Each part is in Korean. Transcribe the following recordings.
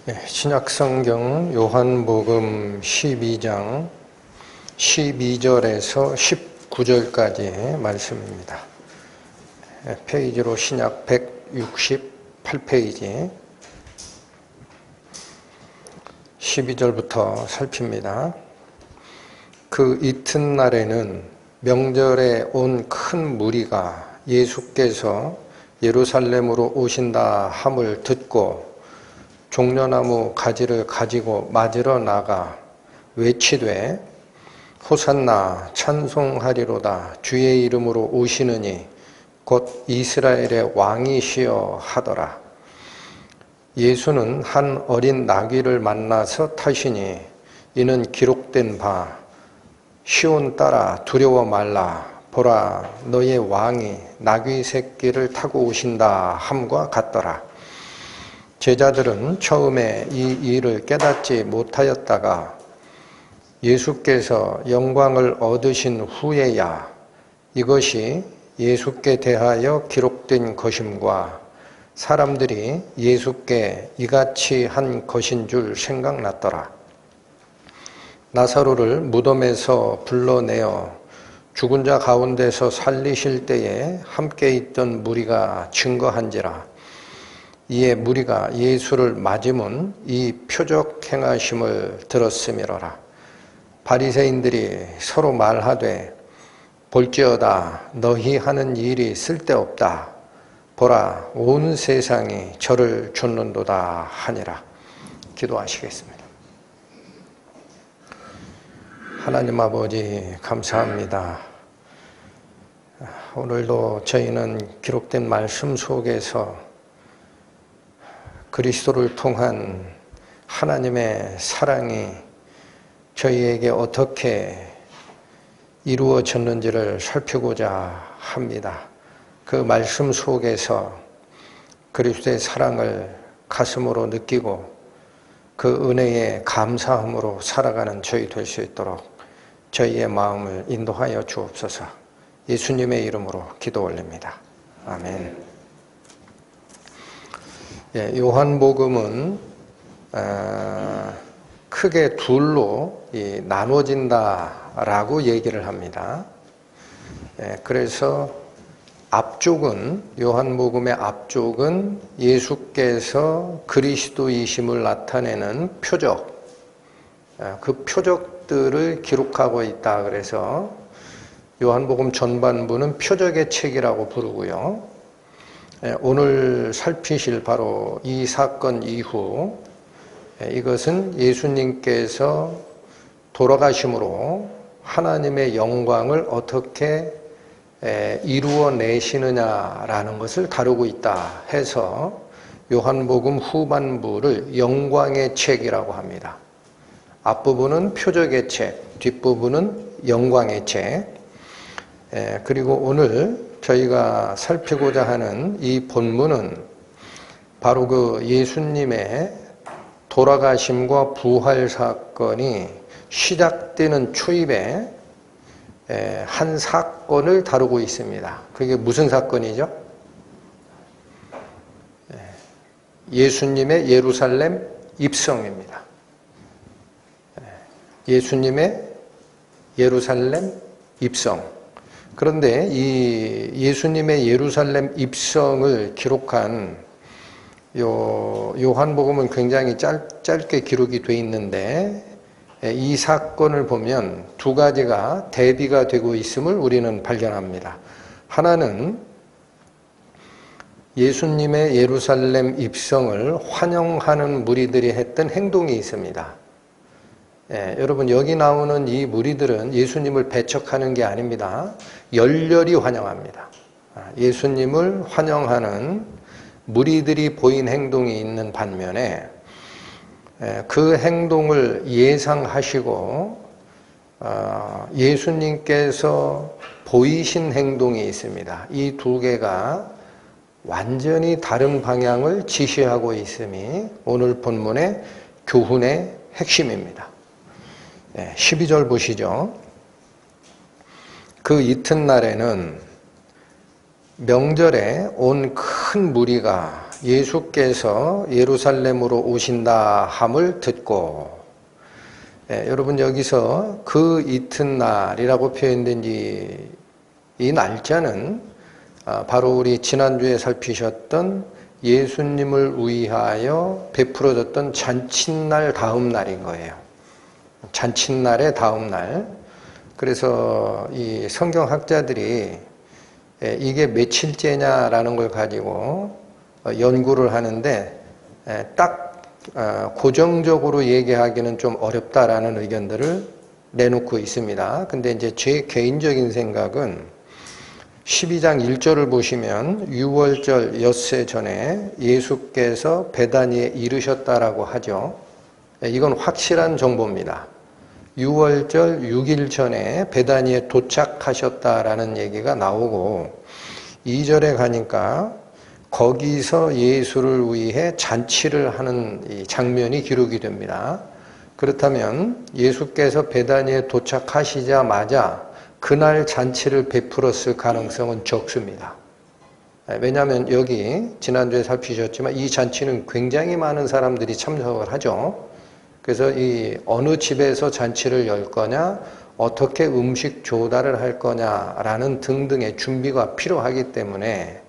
신약성경 요한복음 12장 12절에서 19절까지의 말씀입니다. 페이지로 신약 168페이지 12절부터 살핍니다. 그 이튿날에는 명절에 온 큰 무리가 예수께서 예루살렘으로 오신다 함을 듣고 종려나무 가지를 가지고 맞으러 나가 외치되 호산나 찬송하리로다 주의 이름으로 오시느니 곧 이스라엘의 왕이시여 하더라. 예수는 한 어린 나귀를 만나서 타시니 이는 기록된 바 시온 따라 두려워 말라 보라 너의 왕이 나귀 새끼를 타고 오신다 함과 같더라. 제자들은 처음에 이 일을 깨닫지 못하였다가 예수께서 영광을 얻으신 후에야 이것이 예수께 대하여 기록된 것임과 사람들이 예수께 이같이 한 것인 줄 생각났더라. 나사로를 무덤에서 불러내어 죽은 자 가운데서 살리실 때에 함께 있던 무리가 증거한지라. 이에 무리가 예수를 맞으면 이 표적 행하심을 들었음이로라. 바리새인들이 서로 말하되 볼지어다 너희 하는 일이 쓸데없다. 보라 온 세상이 저를 좇는도다 하니라. 기도하시겠습니다. 하나님 아버지 감사합니다. 오늘도 저희는 기록된 말씀 속에서 그리스도를 통한 하나님의 사랑이 저희에게 어떻게 이루어졌는지를 살피고자 합니다. 그 말씀 속에서 그리스도의 사랑을 가슴으로 느끼고 그 은혜에 감사함으로 살아가는 저희 될 수 있도록 저희의 마음을 인도하여 주옵소서. 예수님의 이름으로 기도 올립니다. 아멘. 요한복음은 크게 둘로 나눠진다라고 얘기를 합니다. 그래서 앞쪽은 요한복음의 앞쪽은 예수께서 그리스도이심을 나타내는 표적, 그 표적들을 기록하고 있다. 그래서 요한복음 전반부는 표적의 책이라고 부르고요. 오늘 살피실 바로 이 사건 이후 이것은 예수님께서 돌아가심으로 하나님의 영광을 어떻게 이루어내시느냐라는 것을 다루고 있다 해서 요한복음 후반부를 영광의 책이라고 합니다. 앞부분은 표적의 책, 뒷부분은 영광의 책. 그리고 오늘 저희가 살피고자 하는 이 본문은 바로 그 예수님의 돌아가심과 부활 사건이 시작되는 초입에 한 사건을 다루고 있습니다. 그게 무슨 사건이죠? 예수님의 예루살렘 입성입니다. 예수님의 예루살렘 입성. 그런데 이 예수님의 예루살렘 입성을 기록한 요한복음은 굉장히 짧게 기록이 되어 있는데 이 사건을 보면 두 가지가 대비가 되고 있음을 우리는 발견합니다. 하나는 예수님의 예루살렘 입성을 환영하는 무리들이 했던 행동이 있습니다. 여러분 여기 나오는 이 무리들은 예수님을 배척하는 게 아닙니다. 열렬히 환영합니다. 예수님을 환영하는 무리들이 보인 행동이 있는 반면에 그 행동을 예상하시고 예수님께서 보이신 행동이 있습니다. 이 두 개가 완전히 다른 방향을 지시하고 있음이 오늘 본문의 교훈의 핵심입니다. 12절 보시죠. 그 이튿날에는 명절에 온 큰 무리가 예수께서 예루살렘으로 오신다 함을 듣고, 여러분 여기서 그 이튿날이라고 표현된 이 날짜는 바로 우리 지난주에 살피셨던 예수님을 위하여 베풀어졌던 잔칫날 다음 날인 거예요. 잔칫날의 다음 날. 그래서 이 성경학자들이 이게 며칠째냐라는 걸 가지고 연구를 하는데 딱 고정적으로 얘기하기는 좀 어렵다라는 의견들을 내놓고 있습니다. 근데 이제 제 개인적인 생각은 12장 1절을 보시면 유월절 엿새 전에 예수께서 베다니에 이르셨다라고 하죠. 이건 확실한 정보입니다. 유월절 6일 전에 베다니에 도착하셨다라는 얘기가 나오고 2절에 가니까 거기서 예수를 위해 잔치를 하는 이 장면이 기록이 됩니다. 그렇다면 예수께서 베다니에 도착하시자마자 그날 잔치를 베풀었을 가능성은 적습니다. 왜냐하면 여기 지난주에 살피셨지만 이 잔치는 굉장히 많은 사람들이 참석을 하죠. 그래서 이 어느 집에서 잔치를 열 거냐, 어떻게 음식 조달을 할 거냐라는 등등의 준비가 필요하기 때문에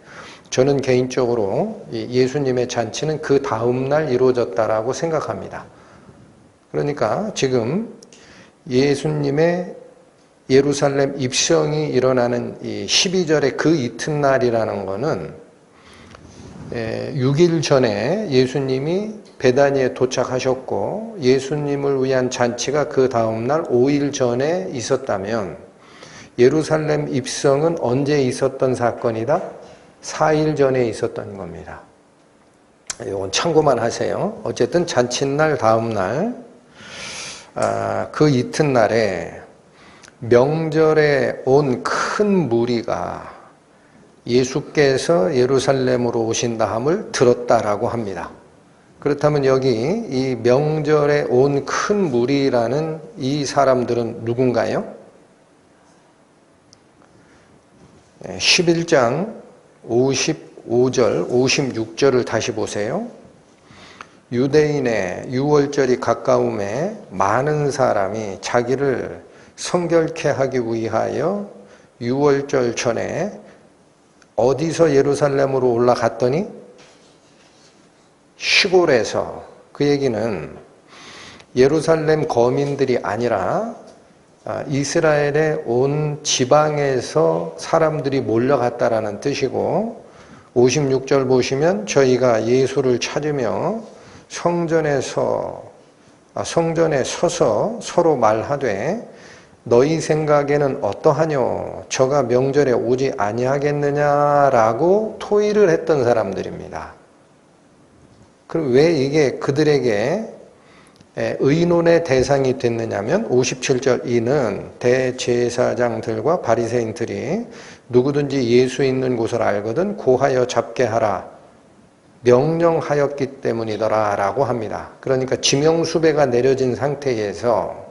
저는 개인적으로 예수님의 잔치는 그 다음날 이루어졌다라고 생각합니다. 그러니까 지금 예수님의 예루살렘 입성이 일어나는 이 12절의 그 이튿날이라는 것은 6일 전에 예수님이 베다니에 도착하셨고 예수님을 위한 잔치가 그 다음날 5일 전에 있었다면 예루살렘 입성은 언제 있었던 사건이다? 4일 전에 있었던 겁니다. 이건 참고만 하세요. 어쨌든 잔칫날 다음날 그 이튿날에 명절에 온 큰 무리가 예수께서 예루살렘으로 오신다 함을 들었다라고 합니다. 그렇다면 여기 이 명절에 온 큰 무리라는 이 사람들은 누군가요? 11장 55절, 56절을 다시 보세요. 유대인의 유월절이 가까움에 많은 사람이 자기를 성결케 하기 위하여 유월절 전에 어디서 예루살렘으로 올라갔더니 시골에서, 그 얘기는 예루살렘 거민들이 아니라 이스라엘의 온 지방에서 사람들이 몰려갔다라는 뜻이고 56절 보시면 저희가 예수를 찾으며 성전에 서서 서로 말하되 너희 생각에는 어떠하뇨? 저가 명절에 오지 아니하겠느냐라고 토의를 했던 사람들입니다. 그럼 왜 이게 그들에게 의논의 대상이 됐느냐면 57절 이는 대제사장들과 바리새인들이 누구든지 예수 있는 곳을 알거든 고하여 잡게 하라 명령하였기 때문이더라 라고 합니다. 그러니까 지명수배가 내려진 상태에서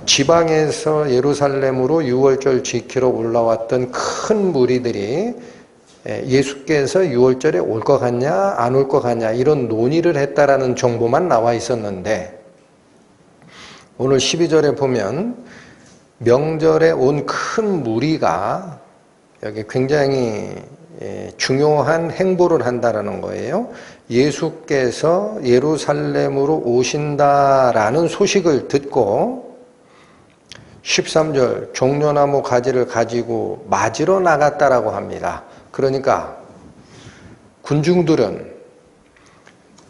지방에서 예루살렘으로 유월절 지키러 올라왔던 큰 무리들이 예수께서 유월절에 올 것 같냐 안 올 것 같냐 이런 논의를 했다라는 정보만 나와 있었는데 오늘 12절에 보면 명절에 온 큰 무리가 여기 굉장히 중요한 행보를 한다라는 거예요. 예수께서 예루살렘으로 오신다라는 소식을 듣고 13절 종려나무 가지를 가지고 맞으러 나갔다라고 합니다. 그러니까 군중들은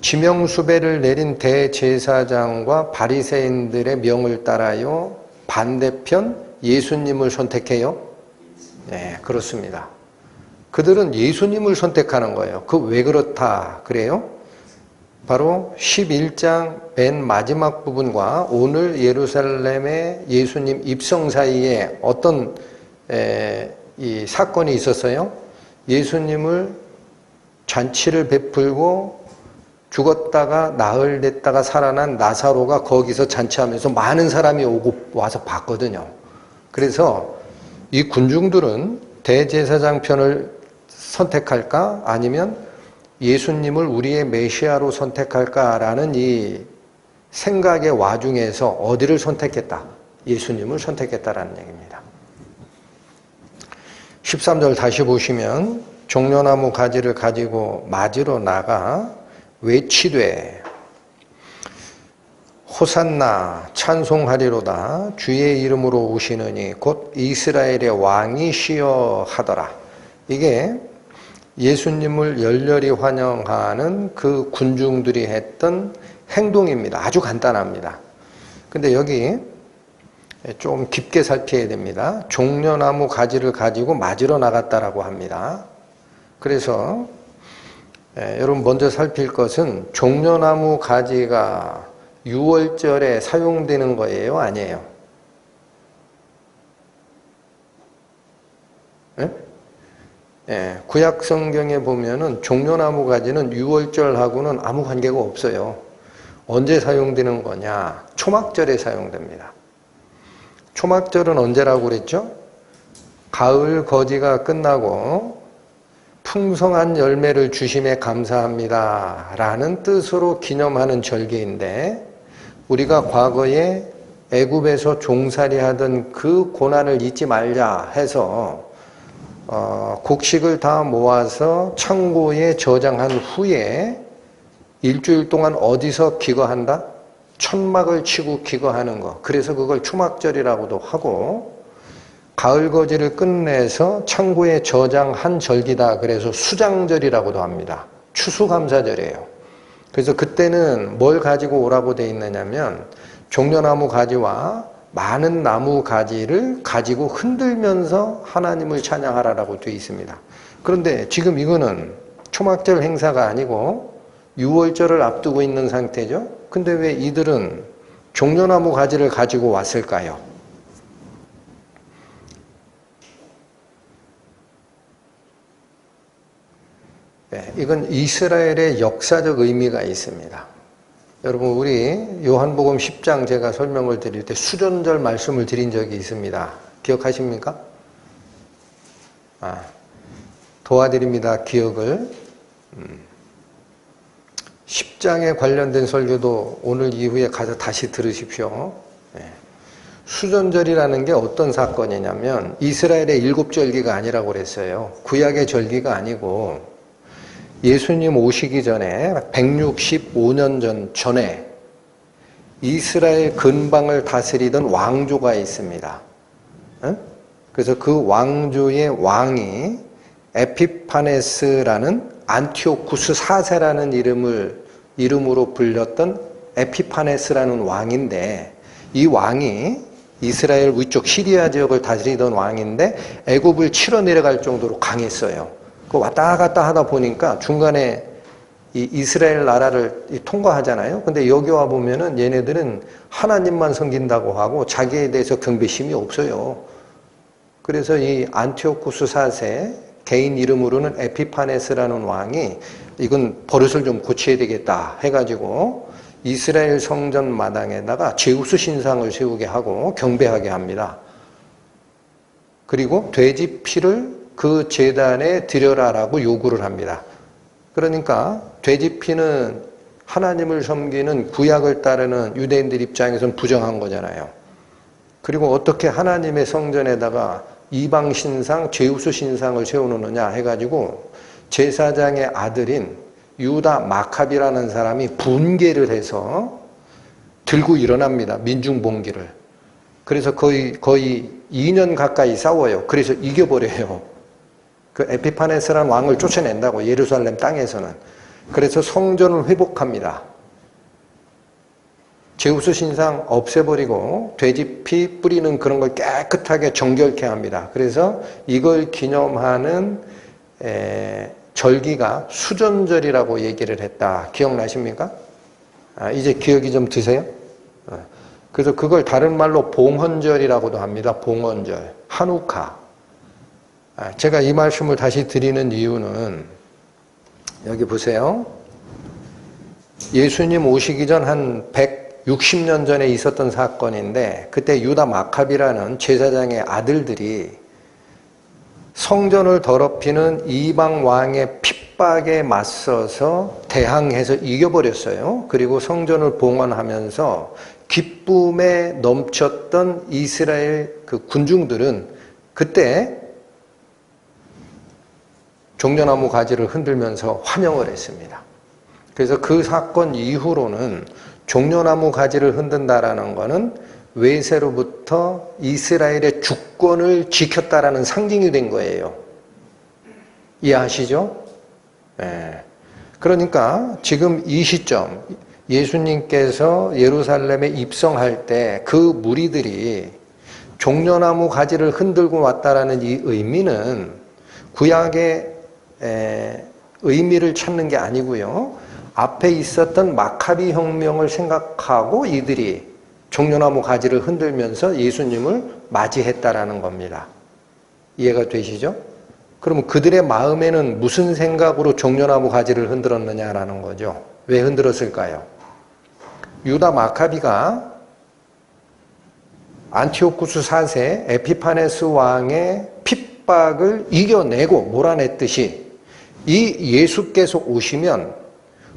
지명수배를 내린 대제사장과 바리새인들의 명을 따라요 반대편 예수님을 선택해요? 네, 그렇습니다. 그들은 예수님을 선택하는 거예요. 그 왜 그렇다 그래요? 바로 11장 맨 마지막 부분과 오늘 예루살렘의 예수님 입성 사이에 어떤 이 사건이 있었어요? 예수님을 잔치를 베풀고 죽었다가 나흘 됐다가 살아난 나사로가 거기서 잔치하면서 많은 사람이 오고 와서 봤거든요. 그래서 이 군중들은 대제사장 편을 선택할까? 아니면 예수님을 우리의 메시아로 선택할까라는 이 생각의 와중에서 어디를 선택했다? 예수님을 선택했다라는 얘기입니다. 13절 다시 보시면 종려나무 가지를 가지고 맞으러 나가 외치되 호산나 찬송하리로다 주의 이름으로 오시느니 곧 이스라엘의 왕이시여 하더라. 이게 예수님을 열렬히 환영하는 그 군중들이 했던 행동입니다. 아주 간단합니다. 근데 여기 좀 깊게 살펴야 됩니다. 종려나무 가지를 가지고 맞으러 나갔다라고 합니다. 그래서 여러분 먼저 살필 것은 종려나무 가지가 유월절에 사용되는 거예요? 아니에요? 구약 성경에 보면은 종려나무 가지는 유월절하고는 아무 관계가 없어요. 언제 사용되는 거냐? 초막절에 사용됩니다. 초막절은 언제라고 그랬죠? 가을 거지가 끝나고 풍성한 열매를 주심에 감사합니다 라는 뜻으로 기념하는 절기인데, 우리가 과거에 애굽에서 종살이 하던 그 고난을 잊지 말자 해서 곡식을 다 모아서 창고에 저장한 후에 일주일 동안 어디서 기거한다? 천막을 치고 기거하는 거. 그래서 그걸 초막절이라고도 하고, 가을 거지를 끝내서 창고에 저장한 절기다. 그래서 수장절이라고도 합니다. 추수감사절이에요. 그래서 그때는 뭘 가지고 오라고 돼 있느냐면 종려나무 가지와 많은 나무 가지를 가지고 흔들면서 하나님을 찬양하라라고 돼 있습니다. 그런데 지금 이거는 초막절 행사가 아니고 유월절을 앞두고 있는 상태죠. 근데 왜 이들은 종려나무 가지를 가지고 왔을까요? 이건 이스라엘의 역사적 의미가 있습니다. 여러분, 우리 요한복음 10장 제가 설명을 드릴 때 수전절 말씀을 드린 적이 있습니다. 기억하십니까? 도와드립니다. 기억을. 10장에 관련된 설교도 오늘 이후에 가서 다시 들으십시오. 수전절이라는 게 어떤 사건이냐면 이스라엘의 7절기가 아니라고 그랬어요. 구약의 절기가 아니고 예수님 오시기 전에 165년 전에 이스라엘 근방을 다스리던 왕조가 있습니다. 그래서 그 왕조의 왕이 에피파네스라는 안티오쿠스 4세라는 이름으로 불렸던 에피파네스라는 왕인데, 이 왕이 이스라엘 위쪽 시리아 지역을 다스리던 왕인데 애굽을 치러 내려갈 정도로 강했어요. 그 왔다 갔다 하다 보니까 중간에 이 이스라엘 나라를 통과하잖아요. 근데 여기 와 보면은 얘네들은 하나님만 섬긴다고 하고 자기에 대해서 경배심이 없어요. 그래서 이 안티오쿠스 4세, 개인 이름으로는 에피파네스라는 왕이 이건 버릇을 좀 고쳐야 되겠다 해가지고 이스라엘 성전 마당에다가 제우스 신상을 세우게 하고 경배하게 합니다. 그리고 돼지 피를 그 제단에 드려라라고 요구를 합니다. 그러니까 돼지 피는 하나님을 섬기는 구약을 따르는 유대인들 입장에서는 부정한 거잖아요. 그리고 어떻게 하나님의 성전에다가 이방 신상, 제우스 신상을 세워놓느냐 해가지고 제사장의 아들인 유다 마카비라는 사람이 분개를 해서 들고 일어납니다. 민중봉기를. 그래서 거의 2년 가까이 싸워요. 그래서 이겨버려요. 그 에피파네스라는 왕을 쫓아낸다고, 예루살렘 땅에서는. 그래서 성전을 회복합니다. 제우스 신상 없애버리고 돼지피 뿌리는 그런 걸 깨끗하게 정결케 합니다. 그래서 이걸 기념하는 절기가 수전절이라고 얘기를 했다. 기억나십니까? 이제 기억이 좀 드세요? 그래서 그걸 다른 말로 봉헌절이라고도 합니다. 봉헌절, 한우카. 제가 이 말씀을 다시 드리는 이유는 여기 보세요. 예수님 오시기 전 한 160년 전에 있었던 사건인데, 그때 유다 마카비라는 제사장의 아들들이 성전을 더럽히는 이방 왕의 핍박에 맞서서 대항해서 이겨버렸어요. 그리고 성전을 봉헌하면서 기쁨에 넘쳤던 이스라엘 그 군중들은 그때 종려나무 가지를 흔들면서 환영을 했습니다. 그래서 그 사건 이후로는 종려나무 가지를 흔든다라는 것은 외세로부터 이스라엘의 주권을 지켰다라는 상징이 된 거예요. 이해하시죠? 네. 그러니까 지금 이 시점 예수님께서 예루살렘에 입성할 때 그 무리들이 종려나무 가지를 흔들고 왔다라는 이 의미는 구약의 의미를 찾는 게 아니고요. 앞에 있었던 마카비 혁명을 생각하고 이들이 종려나무 가지를 흔들면서 예수님을 맞이했다라는 겁니다. 이해가 되시죠? 그러면 그들의 마음에는 무슨 생각으로 종려나무 가지를 흔들었느냐라는 거죠. 왜 흔들었을까요? 유다 마카비가 안티오쿠스 4세 에피파네스 왕의 핍박을 이겨내고 몰아냈듯이 이 예수께서 오시면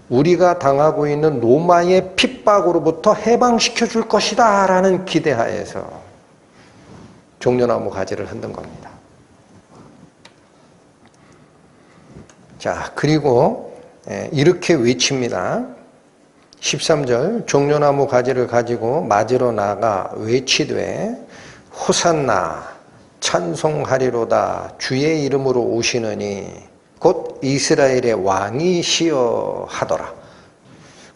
우리가 당하고 있는 로마의 핍박으로부터 해방시켜 줄 것이다 라는 기대하에서 종려나무 가지를 흔든 겁니다. 자, 그리고 이렇게 외칩니다. 13절 종려나무 가지를 가지고 맞으러 나가 외치되 호산나 찬송하리로다 주의 이름으로 오시느니 곧 이스라엘의 왕이시여 하더라.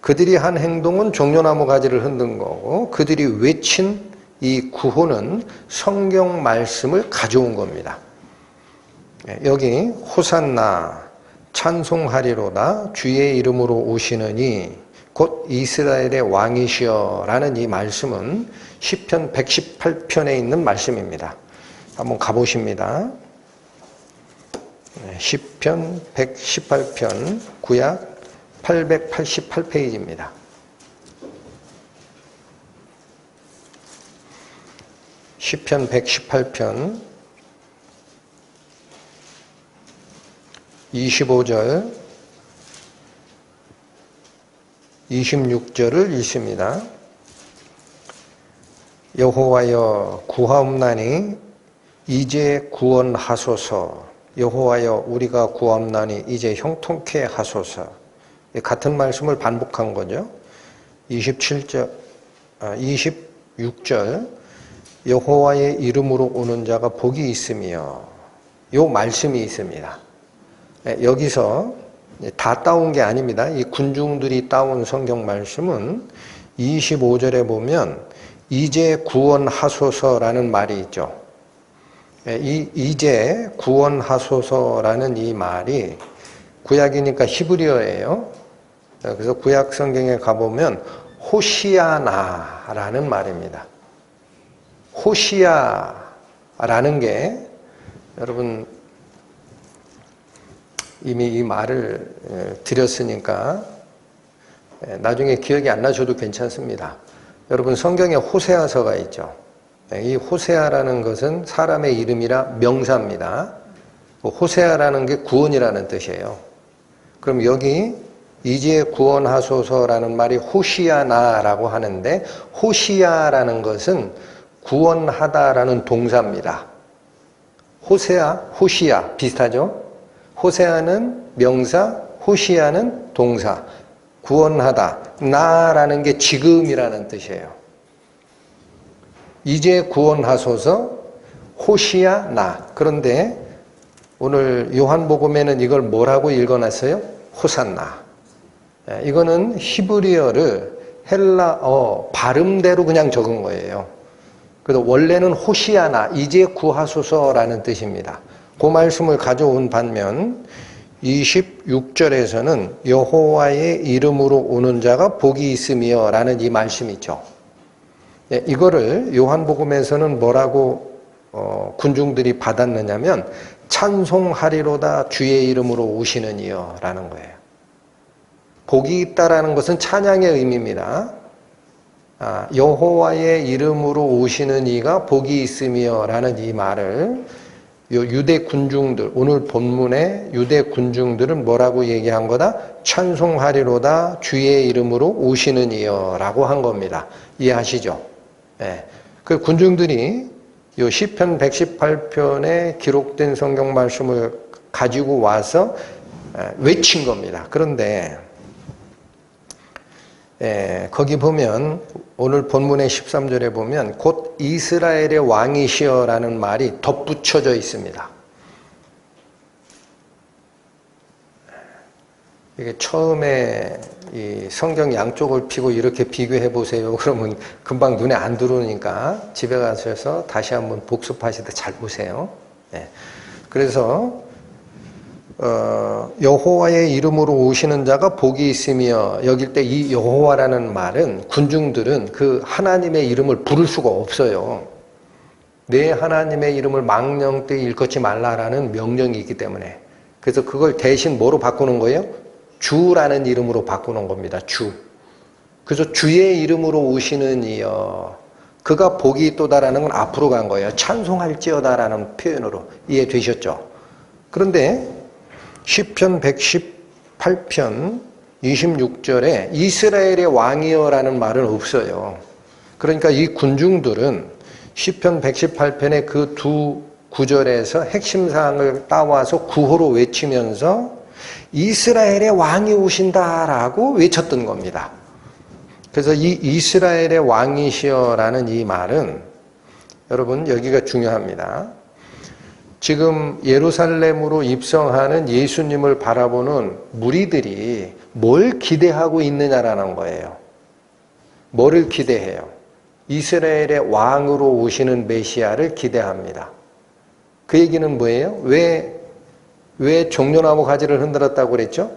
그들이 한 행동은 종려나무 가지를 흔든 거고 그들이 외친 이 구호는 성경 말씀을 가져온 겁니다. 여기 호산나 찬송하리로다 주의 이름으로 오시느니 곧 이스라엘의 왕이시여 라는 이 말씀은 시편 118편에 있는 말씀입니다. 한번 가보십니다. 시편 118편 구약 888페이지입니다. 시편 118편 25절 26절을 읽습니다. 여호와여 구하옵나니 이제 구원하소서. 여호와여 우리가 구하옵나니 이제 형통케 하소서. 같은 말씀을 반복한 거죠. 26절 여호와의 이름으로 오는 자가 복이 있으며 요 말씀이 있습니다. 여기서 다 따온 게 아닙니다. 이 군중들이 따온 성경 말씀은 25절에 보면 이제 구원하소서라는 말이 있죠. 이제 구원하소서라는 이 말이 구약이니까 히브리어예요. 그래서 구약 성경에 가보면 호시아나라는 말입니다. 호시아라는 게 여러분 이미 이 말을 드렸으니까 나중에 기억이 안 나셔도 괜찮습니다. 여러분 성경에 호세아서가 있죠. 이 호세아라는 것은 사람의 이름이라 명사입니다. 호세아라는 게 구원이라는 뜻이에요. 그럼 여기 이제 구원하소서라는 말이 호시아나라고 하는데 호시아라는 것은 구원하다라는 동사입니다. 호세아, 호시아 비슷하죠? 호세아는 명사, 호시아는 동사. 구원하다, 나라는 게 지금이라는 뜻이에요. 이제 구원하소서 호시아 나. 그런데 오늘 요한복음에는 이걸 뭐라고 읽어놨어요? 호산나. 이거는 히브리어를 헬라어 발음대로 그냥 적은 거예요. 그래서 원래는 호시아나, 이제 구하소서라는 뜻입니다. 그 말씀을 가져온 반면 26절에서는 여호와의 이름으로 오는 자가 복이 있으며 라는 이 말씀이 있죠. 이거를 요한복음에서는 뭐라고 군중들이 받았느냐면 찬송하리로다 주의 이름으로 오시는 이여 라는 거예요. 복이 있다라는 것은 찬양의 의미입니다. 여호와의 이름으로 오시는 이가 복이 있으며 라는 이 말을 요 유대 군중들, 오늘 본문의 유대 군중들은 뭐라고 얘기한 거다? 찬송하리로다 주의 이름으로 오시는 이여 라고 한 겁니다. 이해하시죠? 예. 그 군중들이 요 시편 118편에 기록된 성경 말씀을 가지고 와서 외친 겁니다. 그런데 거기 보면 오늘 본문의 13절에 보면 곧 이스라엘의 왕이시여라는 말이 덧붙여져 있습니다. 이게 처음에 이 성경 양쪽을 펴고 이렇게 비교해 보세요. 그러면 금방 눈에 안 들어오니까 집에 가셔서 다시 한번 복습하실 때 잘 보세요. 그래서 여호와의 이름으로 오시는 자가 복이 있으며 여길 때 이 여호와라는 말은 군중들은 그 하나님의 이름을 부를 수가 없어요. 내 하나님의 이름을 망령되이 일컫지 말라라는 명령이 있기 때문에. 그래서 그걸 대신 뭐로 바꾸는 거예요? 주라는 이름으로 바꾸는 겁니다. 주. 그래서 주의 이름으로 오시는 이여. 그가 복이 있도다라는 건 앞으로 간 거예요. 찬송할지어다라는 표현으로. 이해되셨죠? 그런데 시편 118편 26절에 이스라엘의 왕이여라는 말은 없어요. 그러니까 이 군중들은 시편 118편의 그 두 구절에서 핵심 사항을 따와서 구호로 외치면서 이스라엘의 왕이 오신다라고 외쳤던 겁니다. 그래서 이 이스라엘의 왕이시여라는 이 말은 여러분 여기가 중요합니다. 지금 예루살렘으로 입성하는 예수님을 바라보는 무리들이 뭘 기대하고 있느냐라는 거예요. 뭐를 기대해요? 이스라엘의 왕으로 오시는 메시아를 기대합니다. 그 얘기는 뭐예요? 왜 종려나무 가지를 흔들었다고 그랬죠?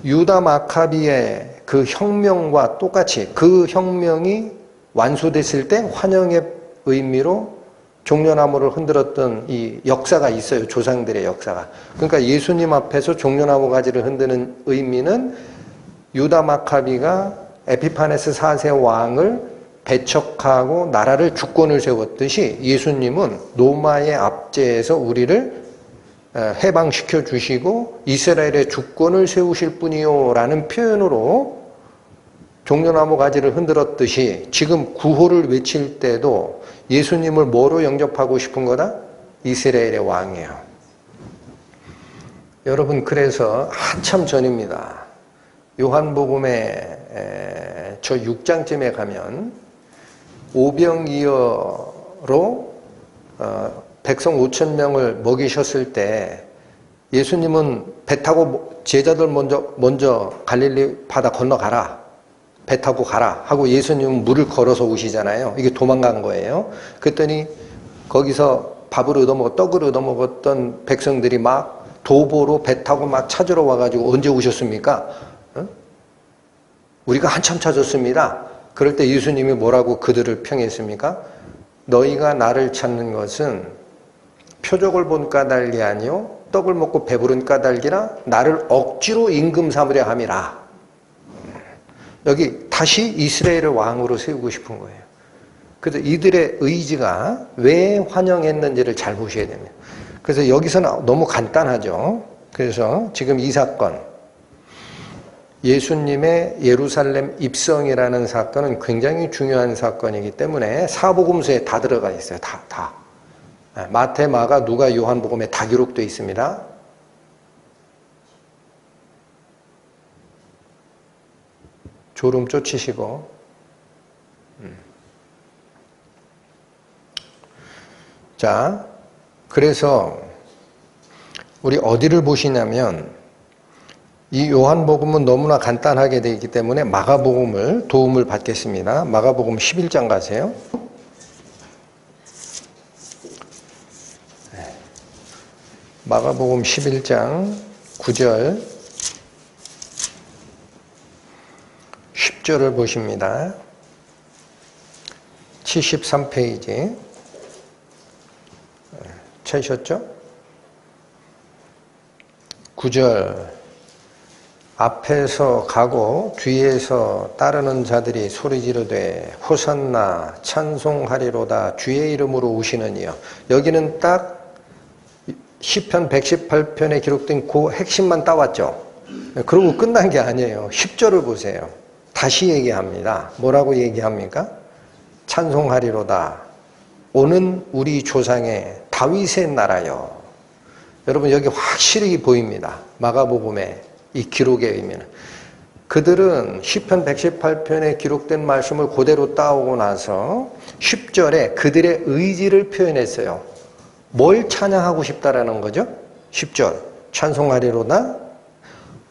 유다 마카비의 그 혁명과 똑같이 그 혁명이 완수됐을 때 환영의 의미로 종려나무를 흔들었던 이 역사가 있어요. 조상들의 역사가. 그러니까 예수님 앞에서 종려나무 가지를 흔드는 의미는 유다 마카비가 에피파네스 4세 왕을 배척하고 나라를 주권을 세웠듯이 예수님은 로마의 압제에서 우리를 해방시켜 주시고 이스라엘의 주권을 세우실 분이요 라는 표현으로 종려나무 가지를 흔들었듯이 지금 구호를 외칠 때도 예수님을 뭐로 영접하고 싶은 거다? 이스라엘의 왕이에요. 여러분 그래서 한참 전입니다. 요한복음에 저 6장쯤에 가면 오병이어로 백성 5,000명을 먹이셨을 때 예수님은 배 타고 제자들 먼저 갈릴리 바다 건너가라. 배 타고 가라 하고 예수님은 물을 걸어서 오시잖아요. 이게 도망간 거예요. 그랬더니 거기서 밥을 얻어먹고 떡을 얻어먹었던 백성들이 막 도보로 배 타고 막 찾으러 와가지고 언제 오셨습니까? 우리가 한참 찾았습니다. 그럴 때 예수님이 뭐라고 그들을 평했습니까? 너희가 나를 찾는 것은 표적을 본 까닭이 아니요 떡을 먹고 배부른 까닭이라 나를 억지로 임금 삼으려 함이라. 여기 다시 이스라엘을 왕으로 세우고 싶은 거예요. 그래서 이들의 의지가 왜 환영했는지를 잘 보셔야 됩니다. 그래서 여기서는 너무 간단하죠. 그래서 지금 이 사건, 예수님의 예루살렘 입성이라는 사건은 굉장히 중요한 사건이기 때문에 사복음서에 다 들어가 있어요. 다. 마태, 마가, 누가, 요한복음에 다 기록되어 있습니다. 졸음 쫓으시고 자, 그래서 우리 어디를 보시냐면 이 요한복음은 너무나 간단하게 되어 있기 때문에 마가복음을 도움을 받겠습니다. 마가복음 11장 가세요. 마가복음 11장 9절 10절을 보십니다. 73페이지 찾으셨죠? 9절 앞에서 가고 뒤에서 따르는 자들이 소리 지르되 호산나 찬송하리로다 주의 이름으로 오시는 이여. 여기는 딱 시편 118편에 기록된 그 핵심만 따왔죠. 그러고 끝난 게 아니에요. 10절을 보세요. 다시 얘기합니다. 뭐라고 얘기합니까? 찬송하리로다 오는 우리 조상의 다윗의 나라여. 여러분 여기 확실히 보입니다. 마가복음의 이 기록의 의미는. 그들은 시편 118편에 기록된 말씀을 그대로 따오고 나서 10절에 그들의 의지를 표현했어요. 뭘 찬양하고 싶다라는 거죠? 10절 찬송하리로다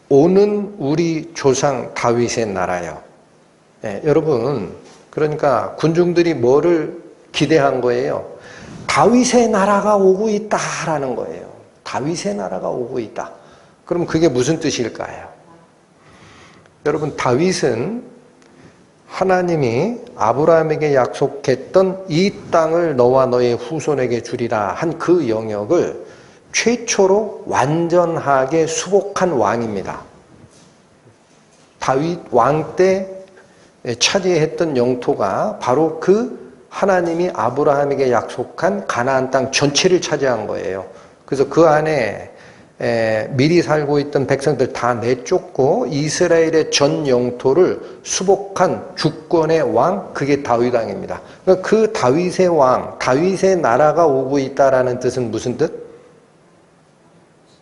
오는 우리 조상 다윗의 나라여. 네, 여러분 그러니까 군중들이 뭐를 기대한 거예요? 다윗의 나라가 오고 있다라는 거예요. 다윗의 나라가 오고 있다. 그럼 그게 무슨 뜻일까요? 여러분 다윗은 하나님이 아브라함에게 약속했던 이 땅을 너와 너의 후손에게 주리라 한 그 영역을 최초로 완전하게 수복한 왕입니다. 다윗 왕 때 차지했던 영토가 바로 그 하나님이 아브라함에게 약속한 가나안 땅 전체를 차지한 거예요. 그래서 그 안에 미리 살고 있던 백성들 다 내쫓고 이스라엘의 전 영토를 수복한 주권의 왕, 그게 다윗 왕입니다. 그러니까 그 다윗의 왕, 다윗의 나라가 오고 있다라는 뜻은 무슨 뜻?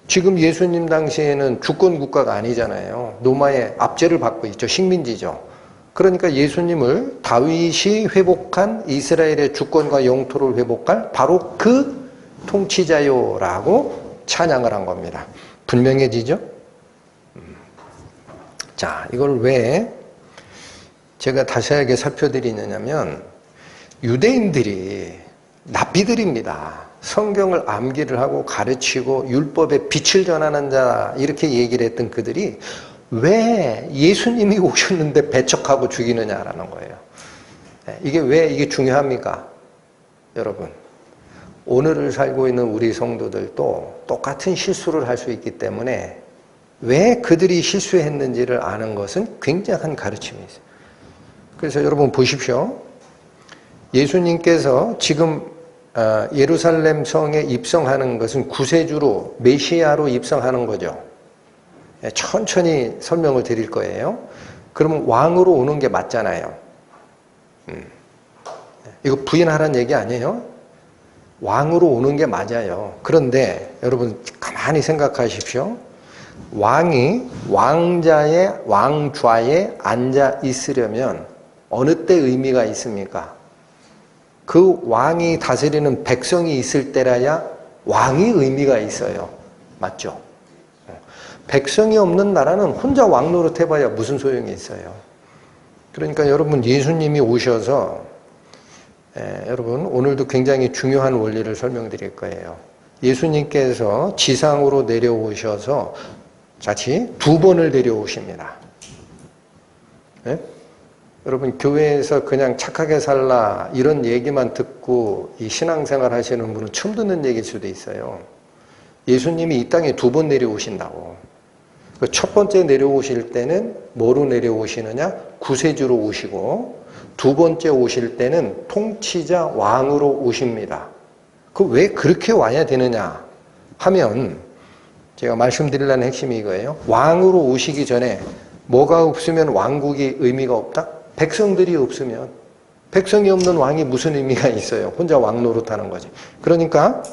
지금 예수님 당시에는 주권 국가가 아니잖아요. 로마의 압제를 받고 있죠. 식민지죠. 그러니까 예수님을 다윗이 회복한 이스라엘의 주권과 영토를 회복할 바로 그 통치자요라고 찬양을 한 겁니다. 분명해지죠? 자, 이걸 왜 제가 자세하게 살펴드리느냐면 유대인들이 납비들입니다. 성경을 암기를 하고 가르치고 율법의 빛을 전하는 자 이렇게 얘기를 했던 그들이 왜 예수님이 오셨는데 배척하고 죽이느냐라는 거예요. 이게 왜 이게 중요합니까? 여러분 오늘을 살고 있는 우리 성도들도 똑같은 실수를 할 수 있기 때문에 왜 그들이 실수했는지를 아는 것은 굉장한 가르침이 있어요. 그래서 여러분 보십시오. 예수님께서 지금 예루살렘 성에 입성하는 것은 구세주로 메시아로 입성하는 거죠. 천천히 설명을 드릴 거예요. 그러면 왕으로 오는 게 맞잖아요. 이거 부인하라는 얘기 아니에요. 왕으로 오는 게 맞아요. 그런데 여러분 가만히 생각하십시오. 왕이 왕좌에 앉아 있으려면 어느 때 의미가 있습니까? 그 왕이 다스리는 백성이 있을 때라야 왕이 의미가 있어요. 맞죠? 백성이 없는 나라는 혼자 왕 노릇해봐야 무슨 소용이 있어요. 그러니까 여러분 예수님이 오셔서 여러분 오늘도 굉장히 중요한 원리를 설명드릴 거예요. 예수님께서 지상으로 내려오셔서 자칫 2번을 내려오십니다. 네? 여러분 교회에서 그냥 착하게 살라 이런 얘기만 듣고 이 신앙생활 하시는 분은 처음 듣는 얘기일 수도 있어요. 예수님이 이 땅에 2번 내려오신다고. 첫 번째 내려오실 때는 뭐로 내려오시느냐? 구세주로 오시고 두 번째 오실 때는 통치자 왕으로 오십니다. 그 왜 그렇게 와야 되느냐 하면 제가 말씀드리려는 핵심이 이거예요. 왕으로 오시기 전에 뭐가 없으면 왕국이 의미가 없다? 백성들이 없으면 백성이 없는 왕이 무슨 의미가 있어요? 혼자 왕 노릇하는 거지. 그러니까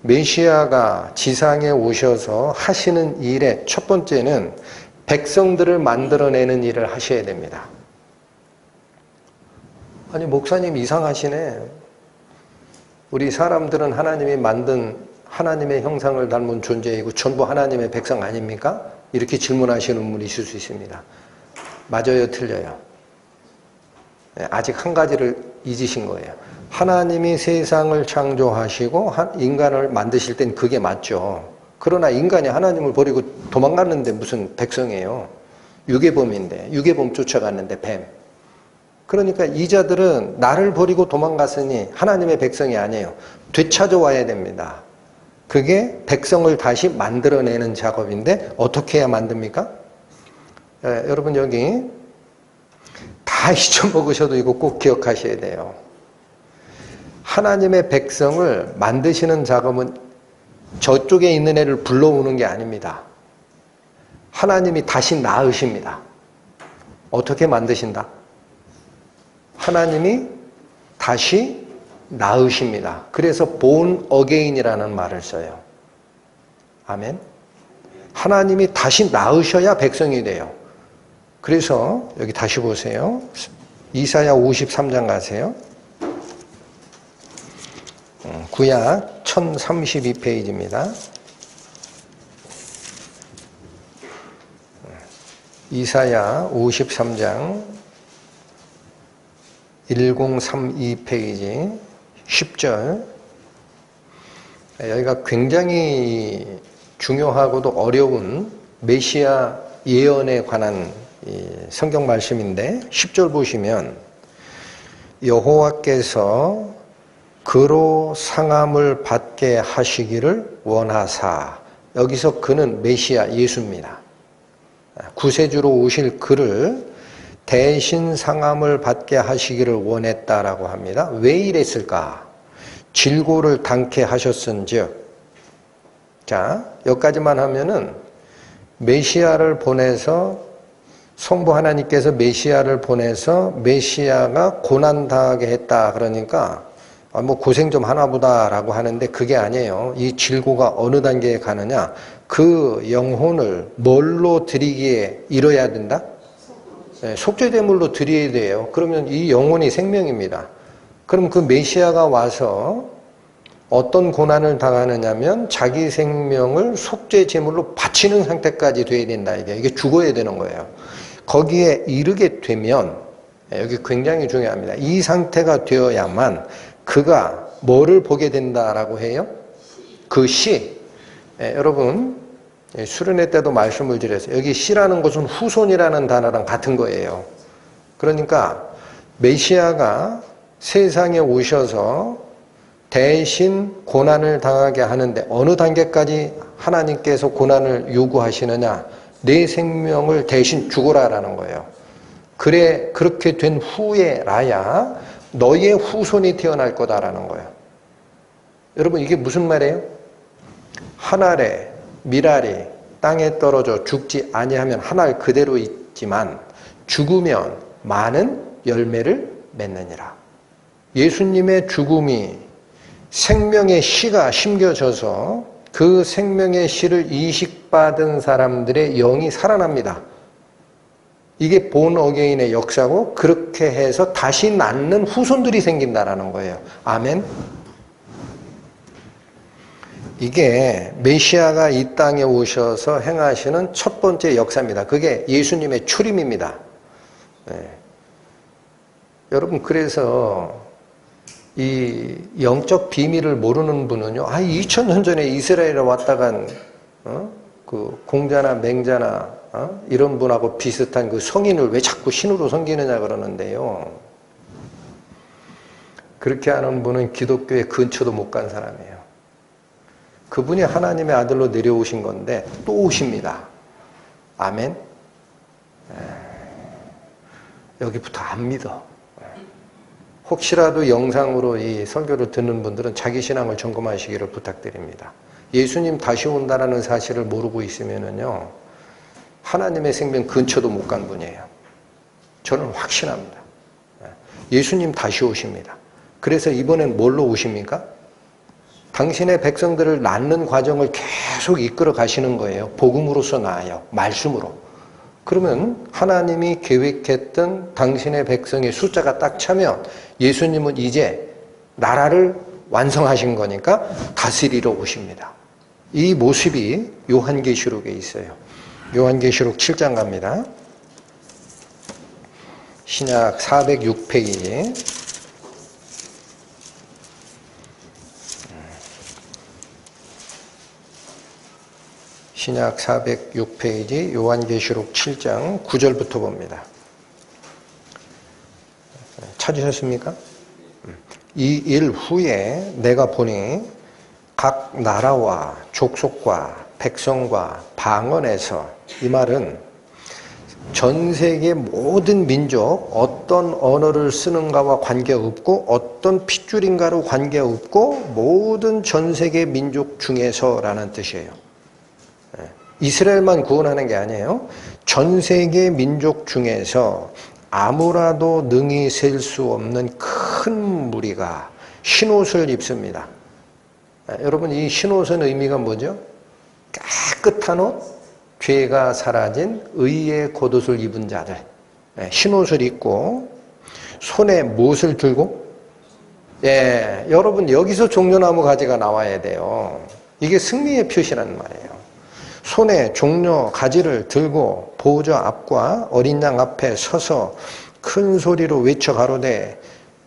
메시아가 지상에 오셔서 하시는 일의 첫 번째는 백성들을 만들어내는 일을 하셔야 됩니다. 아니 목사님 이상하시네. 우리 사람들은 하나님이 만든 하나님의 형상을 닮은 존재이고 전부 하나님의 백성 아닙니까? 이렇게 질문하시는 분이 있을 수 있습니다. 맞아요, 틀려요? 아직 한 가지를 잊으신 거예요. 하나님이 세상을 창조하시고 인간을 만드실 땐 그게 맞죠. 그러나 인간이 하나님을 버리고 도망갔는데 무슨 백성이에요? 유괴범인데, 유괴범 쫓아갔는데 뱀. 그러니까 이 자들은 나를 버리고 도망갔으니 하나님의 백성이 아니에요. 되찾아와야 됩니다. 그게 백성을 다시 만들어내는 작업인데 어떻게 해야 만듭니까? 여러분 여기 다 잊어먹으셔도 이거 꼭 기억하셔야 돼요. 하나님의 백성을 만드시는 작업은 저쪽에 있는 애를 불러오는 게 아닙니다. 하나님이 다시 낳으십니다. 어떻게 만드신다? 하나님이 다시 낳으십니다. 그래서 born again이라는 말을 써요. 아멘. 하나님이 다시 낳으셔야 백성이 돼요. 그래서 여기 다시 보세요. 이사야 53장 가세요. 구약 1032페이지입니다. 이사야 53장 1032페이지 10절. 여기가 굉장히 중요하고도 어려운 메시아 예언에 관한 성경 말씀인데 10절 보시면 여호와께서 그로 상함을 받게 하시기를 원하사. 여기서 그는 메시아 예수입니다. 구세주로 오실 그를 대신 상함을 받게 하시기를 원했다라고 합니다. 왜 이랬을까? 질고를 당케 하셨은즉. 자, 여기까지만 하면은 메시아를 보내서 성부 하나님께서 메시아를 보내서 메시아가 고난당하게 했다. 그러니까 뭐 고생 좀 하나 보다라고 하는데 그게 아니에요. 이 질고가 어느 단계에 가느냐? 그 영혼을 뭘로 드리기에 이뤄야 된다? 속죄제물로 드려야 돼요. 그러면 이 영혼이 생명입니다. 그럼 그 메시아가 와서 어떤 고난을 당하느냐면 자기 생명을 속죄제물로 바치는 상태까지 돼야 된다. 이게 죽어야 되는 거예요. 거기에 이르게 되면 여기 굉장히 중요합니다. 이 상태가 되어야만 그가 뭐를 보게 된다라고 해요? 그 씨. 여러분 수련회 때도 말씀을 드렸어요. 여기 씨라는 것은 후손이라는 단어랑 같은 거예요. 그러니까 메시아가 세상에 오셔서 대신 고난을 당하게 하는데 어느 단계까지 하나님께서 고난을 요구하시느냐? 내 생명을 대신 죽어라라는 거예요. 그래 그렇게 된 후에라야 너의 후손이 태어날 거다라는 거예요. 여러분 이게 무슨 말이에요? 한 알에 밀알이 땅에 떨어져 죽지 아니하면 한 알 그대로 있지만 죽으면 많은 열매를 맺느니라. 예수님의 죽음이 생명의 씨가 심겨져서 그 생명의 씨를 이식받은 사람들의 영이 살아납니다. 이게 본 어게인의 역사고 그렇게 해서 다시 낳는 후손들이 생긴다라는 거예요. 아멘. 이게 메시아가 이 땅에 오셔서 행하시는 첫 번째 역사입니다. 그게 예수님의 출임입니다. 네. 여러분 그래서 이 영적 비밀을 모르는 분은요, 2000년 전에 이스라엘에 왔다간 그 공자나 맹자나 이런 분하고 비슷한 그 성인을 왜 자꾸 신으로 섬기느냐 그러는데요. 그렇게 하는 분은 기독교의 근처도 못 간 사람이에요. 그분이 하나님의 아들로 내려오신 건데 또 오십니다. 아멘. 여기부터 안 믿어. 혹시라도 영상으로 이 설교를 듣는 분들은 자기 신앙을 점검하시기를 부탁드립니다. 예수님 다시 온다라는 사실을 모르고 있으면은요, 하나님의 생명 근처도 못 간 분이에요. 저는 확신합니다. 예수님 다시 오십니다. 그래서 이번엔 뭘로 오십니까? 당신의 백성들을 낳는 과정을 계속 이끌어 가시는 거예요. 복음으로서 나아요. 말씀으로. 그러면 하나님이 계획했던 당신의 백성의 숫자가 딱 차면 예수님은 이제 나라를 완성하신 거니까 다스리러 오십니다. 이 모습이 요한계시록에 있어요. 요한계시록 7장 갑니다. 신약 406페이지. 신약 406페이지 요한계시록 7장 9절부터 봅니다. 찾으셨습니까? 이 일 후에 내가 보니 각 나라와 족속과 백성과 방언에서, 이 말은 전 세계 모든 민족, 어떤 언어를 쓰는가와 관계없고 어떤 핏줄인가로 관계없고 모든 전 세계 민족 중에서라는 뜻이에요. 이스라엘만 구원하는 게 아니에요. 전 세계 민족 중에서 아무라도 능히 셀 수 없는 큰 무리가 흰옷을 입습니다. 여러분, 이 흰옷은 의미가 뭐죠? 깨끗한 옷, 죄가 사라진 의의 겉옷을 입은 자들. 흰옷을 입고 손에 무엇을 들고? 여러분, 여기서 종려나무 가지가 나와야 돼요. 이게 승리의 표시라는 말이에요. 손에 종려 가지를 들고 보좌 앞과 어린 양 앞에 서서 큰 소리로 외쳐 가로되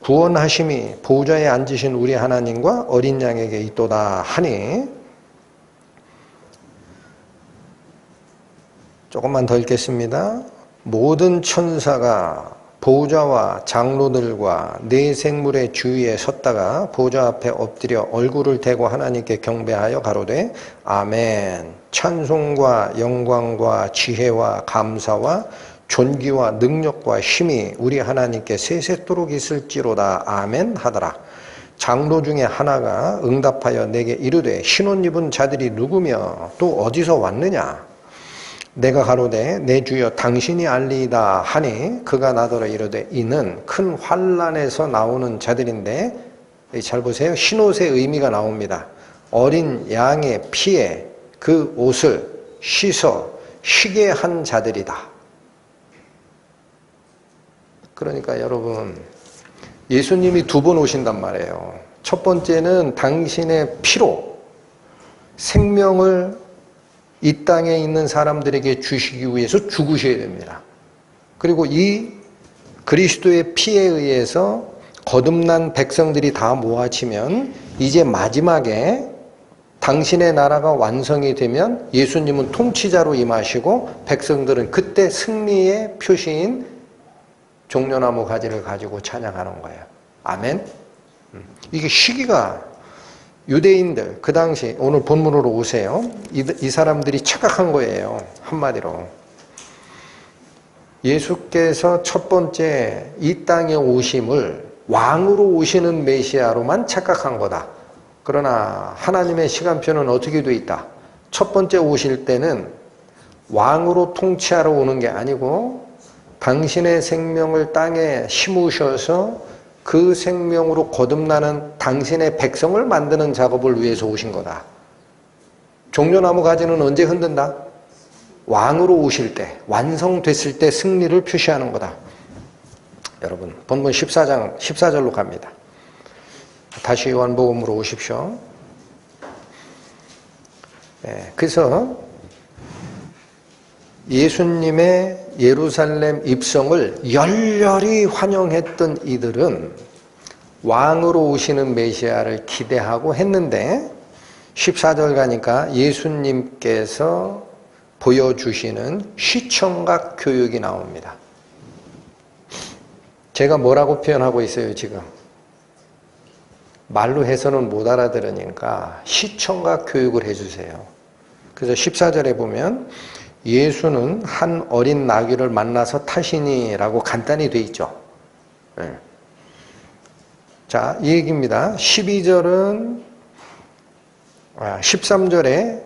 구원하심이 보좌에 앉으신 우리 하나님과 어린 양에게 있도다 하니. 조금만 더 읽겠습니다. 모든 천사가 보좌와 장로들과 네 생물의 주위에 섰다가 보좌 앞에 엎드려 얼굴을 대고 하나님께 경배하여 가로되 아멘. 찬송과 영광과 지혜와 감사와 존귀와 능력과 힘이 우리 하나님께 세세토록 있을지로다. 아멘 하더라. 장로 중에 하나가 응답하여 내게 이르되 흰옷 입은 자들이 누구며 또 어디서 왔느냐? 내가 가로되 내 주여 당신이 알리이다 하니 그가 나더러 이르되 이는 큰 환난에서 나오는 자들인데, 잘 보세요. 흰옷의 의미가 나옵니다. 어린 양의 피에 그 옷을 씻어 희게 한 자들이다. 그러니까 여러분, 예수님이 두 번 오신단 말이에요. 첫 번째는 당신의 피로 생명을 이 땅에 있는 사람들에게 주시기 위해서 죽으셔야 됩니다. 그리고 이 그리스도의 피에 의해서 거듭난 백성들이 다 모아지면 이제 마지막에 당신의 나라가 완성이 되면 예수님은 통치자로 임하시고 백성들은 그때 승리의 표시인 종려나무 가지를 가지고 찬양하는 거예요. 아멘? 이게 시기가 유대인들 그 당시, 오늘 본문으로 오세요. 이 사람들이 착각한 거예요. 한마디로 예수께서 첫 번째 이 땅에 오심을 왕으로 오시는 메시아로만 착각한 거다. 그러나 하나님의 시간표는 어떻게 돼 있다? 첫 번째 오실 때는 왕으로 통치하러 오는 게 아니고 당신의 생명을 땅에 심으셔서 그 생명으로 거듭나는 당신의 백성을 만드는 작업을 위해서 오신 거다. 종려나무 가지는 언제 흔든다? 왕으로 오실 때, 완성됐을 때 승리를 표시하는 거다. 여러분, 본문 14장 14절로 갑니다. 다시 요한복음으로 오십시오. 그래서 예수님의 예루살렘 입성을 열렬히 환영했던 이들은 왕으로 오시는 메시아를 기대하고 했는데 14절 가니까 예수님께서 보여주시는 시청각 교육이 나옵니다. 제가 뭐라고 표현하고 있어요, 지금? 말로 해서는 못 알아들으니까 시청각 교육을 해주세요. 그래서 14절에 보면 예수는 한 어린 나귀를 만나서 타시니라고 간단히 돼 있죠. 자, 이 얘기입니다. 13절에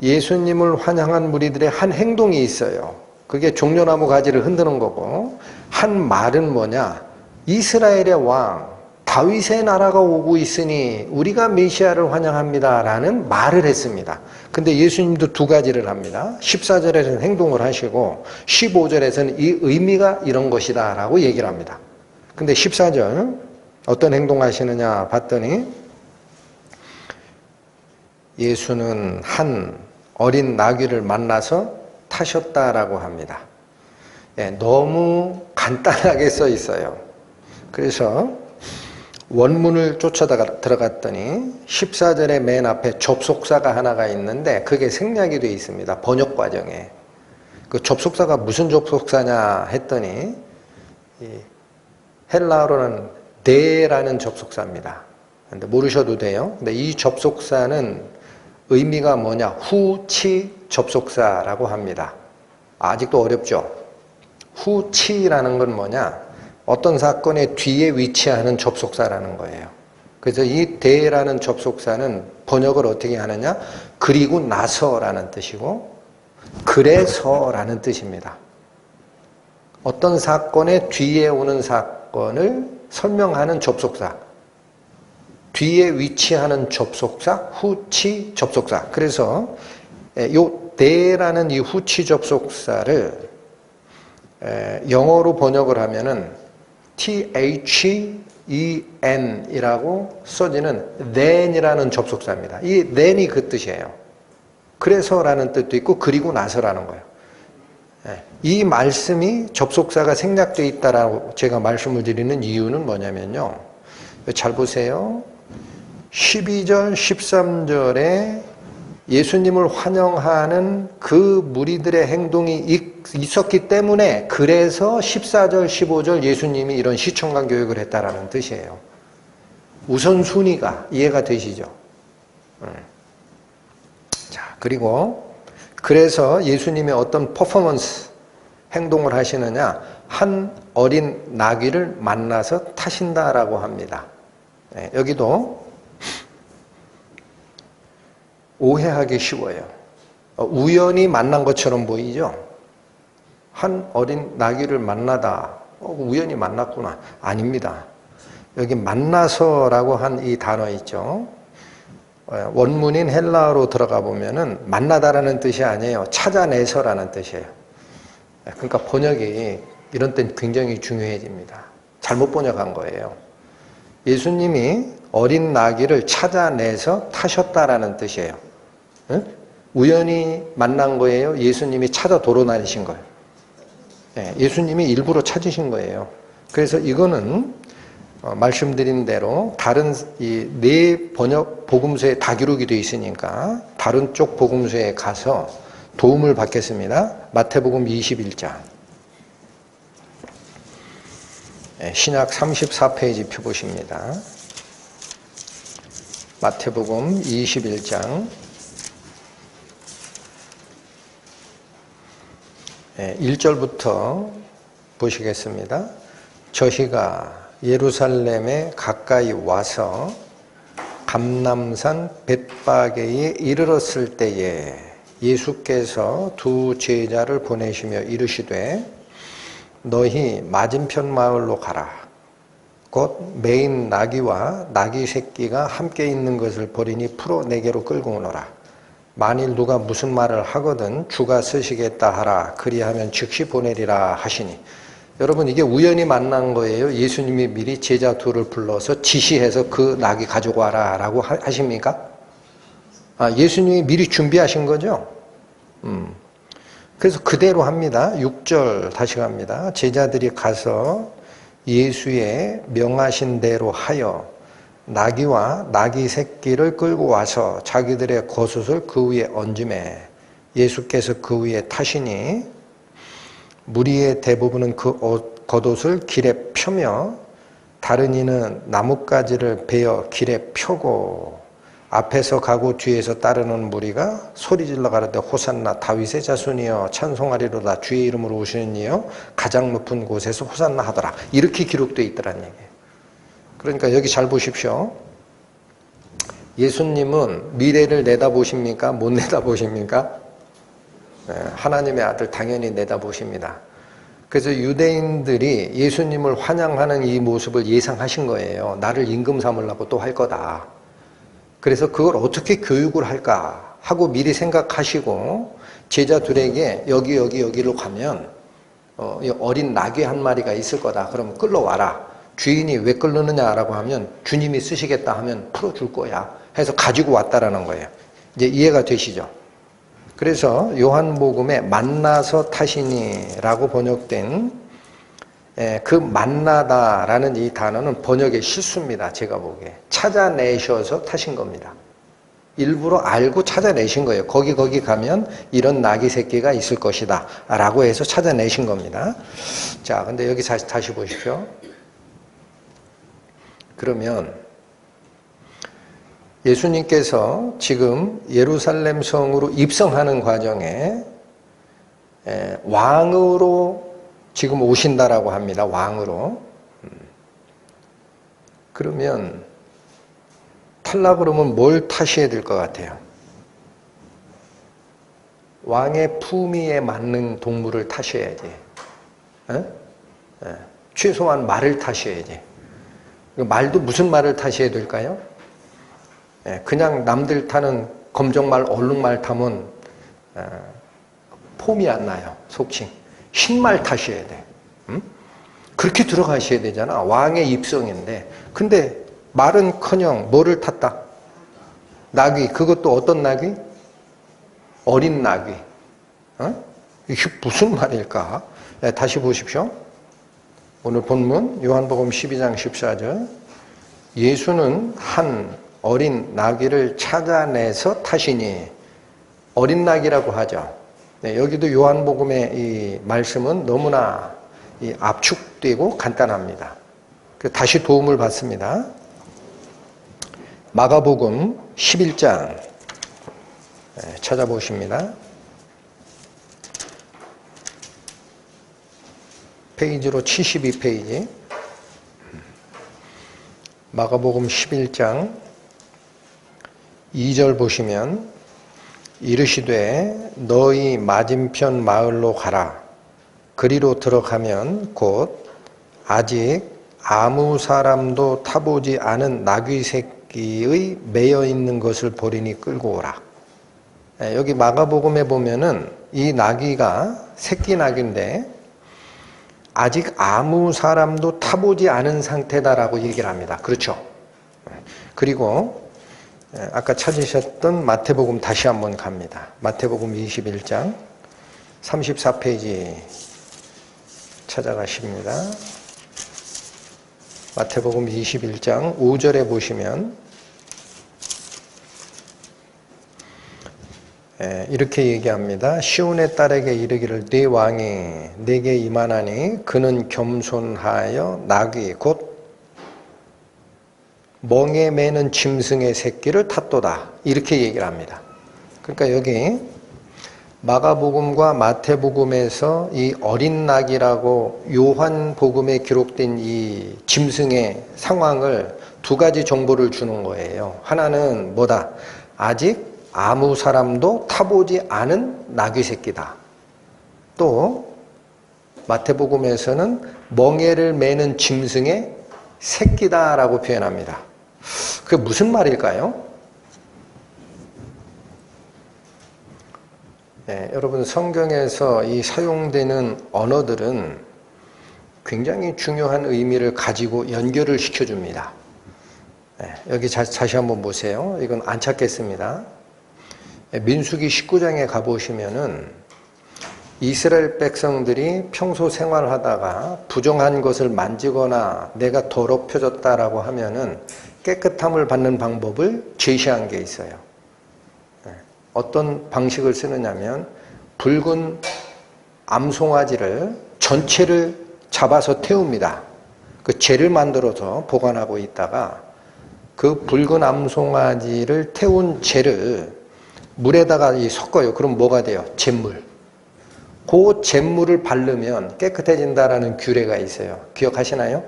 예수님을 환영한 무리들의 한 행동이 있어요. 그게 종려나무 가지를 흔드는 거고, 한 말은 뭐냐? 이스라엘의 왕 다윗의 나라가 오고 있으니 우리가 메시아를 환영합니다 라는 말을 했습니다. 근데 예수님도 두 가지를 합니다. 14절에서는 행동을 하시고 15절에서는 이 의미가 이런 것이다 라고 얘기를 합니다. 근데 14절 어떤 행동하시느냐 봤더니 예수는 한 어린 나귀를 만나서 타셨다라고 합니다. 너무 간단하게 써 있어요. 그래서 원문을 쫓아 들어갔더니 14절의 맨 앞에 접속사가 하나가 있는데 그게 생략이 되어 있습니다. 번역 과정에. 그 접속사가 무슨 접속사냐 했더니 헬라어로는 데라는 접속사입니다. 근데 모르셔도 돼요. 근데 이 접속사는 의미가 뭐냐? 후치 접속사라고 합니다. 아직도 어렵죠? 후치라는 건 뭐냐? 어떤 사건의 뒤에 위치하는 접속사라는 거예요. 그래서 이 대라는 접속사는 번역을 어떻게 하느냐? 그리고 나서라는 뜻이고 그래서라는 뜻입니다. 어떤 사건의 뒤에 오는 사건을 설명하는 접속사. 뒤에 위치하는 접속사, 후치 접속사. 그래서 요 대라는 이 후치 접속사를 영어로 번역을 하면은 then이라고 써지는 then이라는 접속사입니다. 이 then이 그 뜻이에요. 그래서라는 뜻도 있고 그리고 나서라는 거예요. 이 말씀이 접속사가 생략되어 있다라고 제가 말씀을 드리는 이유는 뭐냐면요. 잘 보세요. 12절, 13절에 예수님을 환영하는 그 무리들의 행동이 있었기 때문에 그래서 14절, 15절 예수님이 이런 시청관 교육을 했다라는 뜻이에요. 우선순위가 이해가 되시죠? 자, 그리고 그래서 예수님이 어떤 퍼포먼스 행동을 하시느냐? 한 어린 나귀를 만나서 타신다라고 합니다. 여기도 오해하기 쉬워요. 우연히 만난 것처럼 보이죠? 한 어린 나귀를 만나다. 우연히 만났구나. 아닙니다. 여기 만나서라고 한 이 단어 있죠? 원문인 헬라어로 들어가 보면은 만나다라는 뜻이 아니에요. 찾아내서라는 뜻이에요. 그러니까 번역이 이런 땐 굉장히 중요해집니다. 잘못 번역한 거예요. 예수님이 어린 나귀를 찾아내서 타셨다라는 뜻이에요. 응? 우연히 만난 거예요? 예수님이 찾아 돌아다니신 거예요? 예수님이 일부러 찾으신 거예요. 그래서 이거는 말씀드린 대로 다른 이 네 번역 복음서에 다 기록이 되어 있으니까 다른 쪽 복음서에 가서 도움을 받겠습니다. 마태복음 21장. 신약 34페이지 펴보십니다. 마태복음 21장 1절부터 보시겠습니다. 저희가 예루살렘에 가까이 와서 감람산 벳바게에 이르렀을 때에 예수께서 두 제자를 보내시며 이르시되 너희 맞은편 마을로 가라. 곧 매인 나귀와 나귀 새끼가 함께 있는 것을 보리니 풀어 내게로 끌고 오너라. 만일 누가 무슨 말을 하거든 주가 쓰시겠다 하라. 그리하면 즉시 보내리라 하시니. 여러분 이게 우연히 만난 거예요? 예수님이 미리 제자 둘을 불러서 지시해서 그 나귀 가지고 와라 라고 하십니까? 예수님이 미리 준비하신 거죠? 그래서 그대로 합니다. 6절 다시 갑니다. 제자들이 가서 예수의 명하신 대로 하여 나귀와 나귀 새끼를 끌고 와서 자기들의 겉옷을 그 위에 얹음에 예수께서 그 위에 타시니 무리의 대부분은 그 겉옷을 길에 펴며 다른 이는 나뭇가지를 베어 길에 펴고 앞에서 가고 뒤에서 따르는 무리가 소리질러 가로되 호산나 다윗의 자손이여 찬송하리로다 주의 이름으로 오시는 이여 가장 높은 곳에서 호산나 하더라. 이렇게 기록되어 있더란 얘기예요. 그러니까 여기 잘 보십시오. 예수님은 미래를 내다보십니까? 못 내다보십니까? 하나님의 아들 당연히 내다보십니다. 그래서 유대인들이 예수님을 환영하는 이 모습을 예상하신 거예요. 나를 임금 삼으려고 또 할 거다. 그래서 그걸 어떻게 교육을 할까 하고 미리 생각하시고 제자들에게 여기로 가면 어린 나귀 한 마리가 있을 거다. 그럼 끌러와라. 주인이 왜 끌르느냐라고 하면 주님이 쓰시겠다 하면 풀어줄 거야. 해서 가지고 왔다라는 거예요. 이제 이해가 되시죠? 그래서 요한복음에 만나서 타시니라고 번역된 그 만나다라는 이 단어는 번역의 실수입니다. 제가 보기에. 찾아내셔서 타신 겁니다. 일부러 알고 찾아내신 거예요. 거기 가면 이런 나귀 새끼가 있을 것이다 라고 해서 찾아내신 겁니다. 자, 근데 여기 다시 보십시오. 그러면 예수님께서 지금 예루살렘 성으로 입성하는 과정에 왕으로 지금 오신다라고 합니다. 왕으로. 그러면 탈라 그러면 뭘 타셔야 될 것 같아요? 왕의 품위에 맞는 동물을 타셔야지. 최소한 말을 타셔야지. 말도 무슨 말을 타셔야 될까요? 그냥 남들 타는 검정말, 얼룩말 타면 폼이 안 나요. 속칭. 흰말 타셔야 돼. 그렇게 들어가셔야 되잖아. 왕의 입성인데. 근데 말은커녕 뭐를 탔다? 나귀. 그것도 어떤 나귀? 어린 나귀. 이게 무슨 말일까? 다시 보십시오. 오늘 본문 요한복음 12장 14절. 예수는 한 어린 나귀를 찾아내서 타시니, 어린 나귀라고 하죠. 여기도 요한복음의 이 말씀은 너무나 압축되고 간단합니다. 다시 도움을 받습니다. 마가복음 11장 찾아보십니다. 페이지로 72페이지. 마가복음 11장 2절 보시면 이르시되 너희 맞은편 마을로 가라. 그리로 들어가면 곧 아직 아무 사람도 타보지 않은 나귀 새끼의 매여 있는 것을 보리니 끌고 오라. 여기 마가복음에 보면은 이 나귀가 새끼 나귀인데 아직 아무 사람도 타보지 않은 상태다라고 얘기를 합니다. 그렇죠? 그리고 아까 찾으셨던 마태복음 다시 한번 갑니다. 마태복음 21장 34페이지 찾아가십니다. 마태복음 21장 5절에 보시면 이렇게 얘기합니다. 시온의 딸에게 이르기를 네 왕이 내게 임하나니 그는 겸손하여 나귀 곧 멍에 매는 짐승의 새끼를 탔도다. 이렇게 얘기를 합니다. 그러니까 여기 마가복음과 마태복음에서 이 어린 낙이라고 요한복음에 기록된 이 짐승의 상황을 두 가지 정보를 주는 거예요. 하나는 뭐다? 아직 아무 사람도 타보지 않은 나귀 새끼다. 또 마태복음에서는 멍에를 매는 짐승의 새끼다라고 표현합니다. 그게 무슨 말일까요? 여러분 성경에서 이 사용되는 언어들은 굉장히 중요한 의미를 가지고 연결을 시켜줍니다. 여기 다시 한번 보세요. 이건 안 찾겠습니다. 민수기 19장에 가보시면은 이스라엘 백성들이 평소 생활하다가 부정한 것을 만지거나 내가 더럽혀졌다라고 하면은 깨끗함을 받는 방법을 제시한 게 있어요. 어떤 방식을 쓰느냐면 붉은 암송아지를 전체를 잡아서 태웁니다. 그 재를 만들어서 보관하고 있다가 그 붉은 암송아지를 태운 재를 물에다가 섞어요. 그럼 뭐가 돼요? 잿물. 그 잿물을 바르면 깨끗해진다라는 규례가 있어요. 기억하시나요?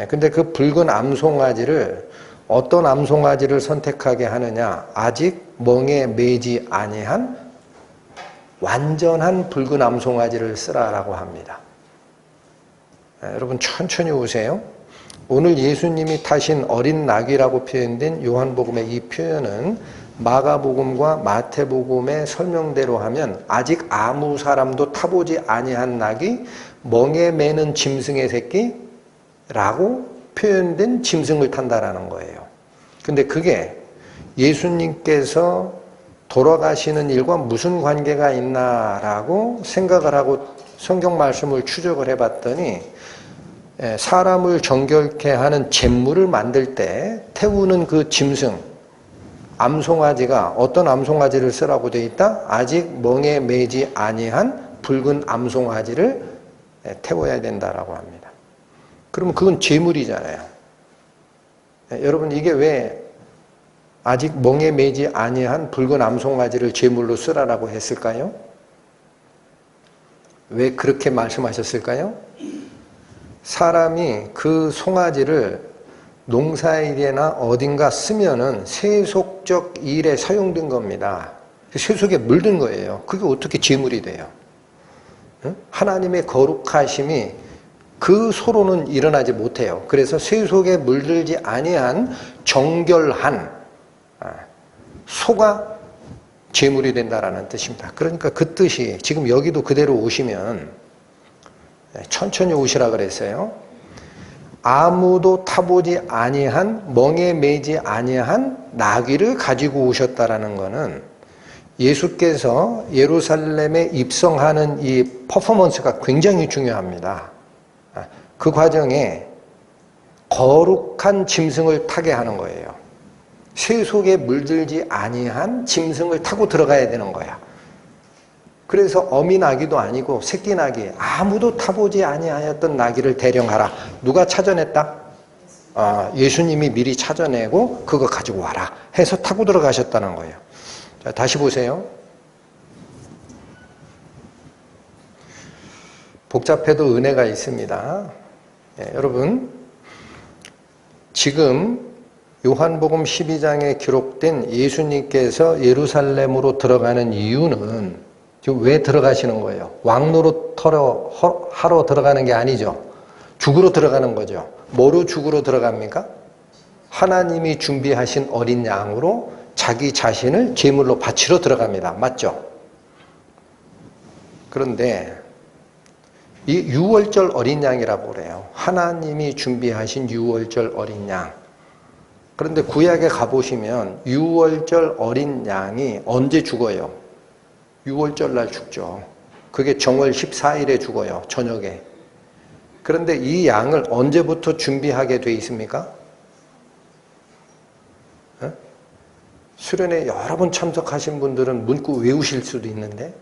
근데 그 붉은 암송아지를 어떤 암송아지를 선택하게 하느냐? 아직 멍에 매지 아니한 완전한 붉은 암송아지를 쓰라라고 합니다. 여러분 천천히 오세요. 오늘 예수님이 타신 어린 낙이라고 표현된 요한복음의 이 표현은 마가복음과 마태복음의 설명대로 하면 아직 아무 사람도 타보지 아니한 낙이 멍에 매는 짐승의 새끼라고 표현된 짐승을 탄다라는 거예요. 근데 그게 예수님께서 돌아가시는 일과 무슨 관계가 있나라고 생각을 하고 성경 말씀을 추적을 해봤더니 사람을 정결케 하는 잿물을 만들 때 태우는 그 짐승 암송아지가 어떤 암송아지를 쓰라고 되어 있다? 아직 멍에 매지 아니한 붉은 암송아지를 태워야 된다라고 합니다. 그러면 그건 제물이잖아요. 여러분 이게 왜 아직 멍에 매지 아니한 붉은 암송아지를 제물로 쓰라라고 했을까요? 왜 그렇게 말씀하셨을까요? 사람이 그 송아지를 농사일이나 어딘가 쓰면은 세속적 일에 사용된 겁니다. 세속에 물든 거예요. 그게 어떻게 제물이 돼요? 하나님의 거룩하심이 그 소로는 일어나지 못해요. 그래서 세속에 물들지 아니한 정결한 소가 제물이 된다라는 뜻입니다. 그러니까 그 뜻이 지금 여기도 그대로 오시면 천천히 오시라 그랬어요. 아무도 타보지 아니한 멍에 매지 아니한 나귀를 가지고 오셨다라는 것은 예수께서 예루살렘에 입성하는 이 퍼포먼스가 굉장히 중요합니다. 그 과정에 거룩한 짐승을 타게 하는 거예요. 세속에 물들지 아니한 짐승을 타고 들어가야 되는 거야. 그래서 어미 나귀도 아니고 새끼 나귀, 아무도 타보지 아니하였던 나귀를 대령하라. 누가 찾아냈다? 예수님이 미리 찾아내고 그거 가지고 와라 해서 타고 들어가셨다는 거예요. 자, 다시 보세요. 복잡해도 은혜가 있습니다. 여러분, 지금 요한복음 12장에 기록된 예수님께서 예루살렘으로 들어가는 이유는 지금 왜 들어가시는 거예요? 왕노릇하러 들어가는 게 아니죠. 죽으러 들어가는 거죠. 뭐로 죽으러 들어갑니까? 하나님이 준비하신 어린 양으로 자기 자신을 제물로 바치러 들어갑니다. 맞죠? 그런데 이 유월절 어린 양이라고 그래요. 하나님이 준비하신 유월절 어린 양. 그런데 구약에 가보시면 유월절 어린 양이 언제 죽어요? 유월절 날 죽죠. 그게 정월 14일에 죽어요. 저녁에. 그런데 이 양을 언제부터 준비하게 돼 있습니까? 수련회 여러 번 참석하신 분들은 문구 외우실 수도 있는데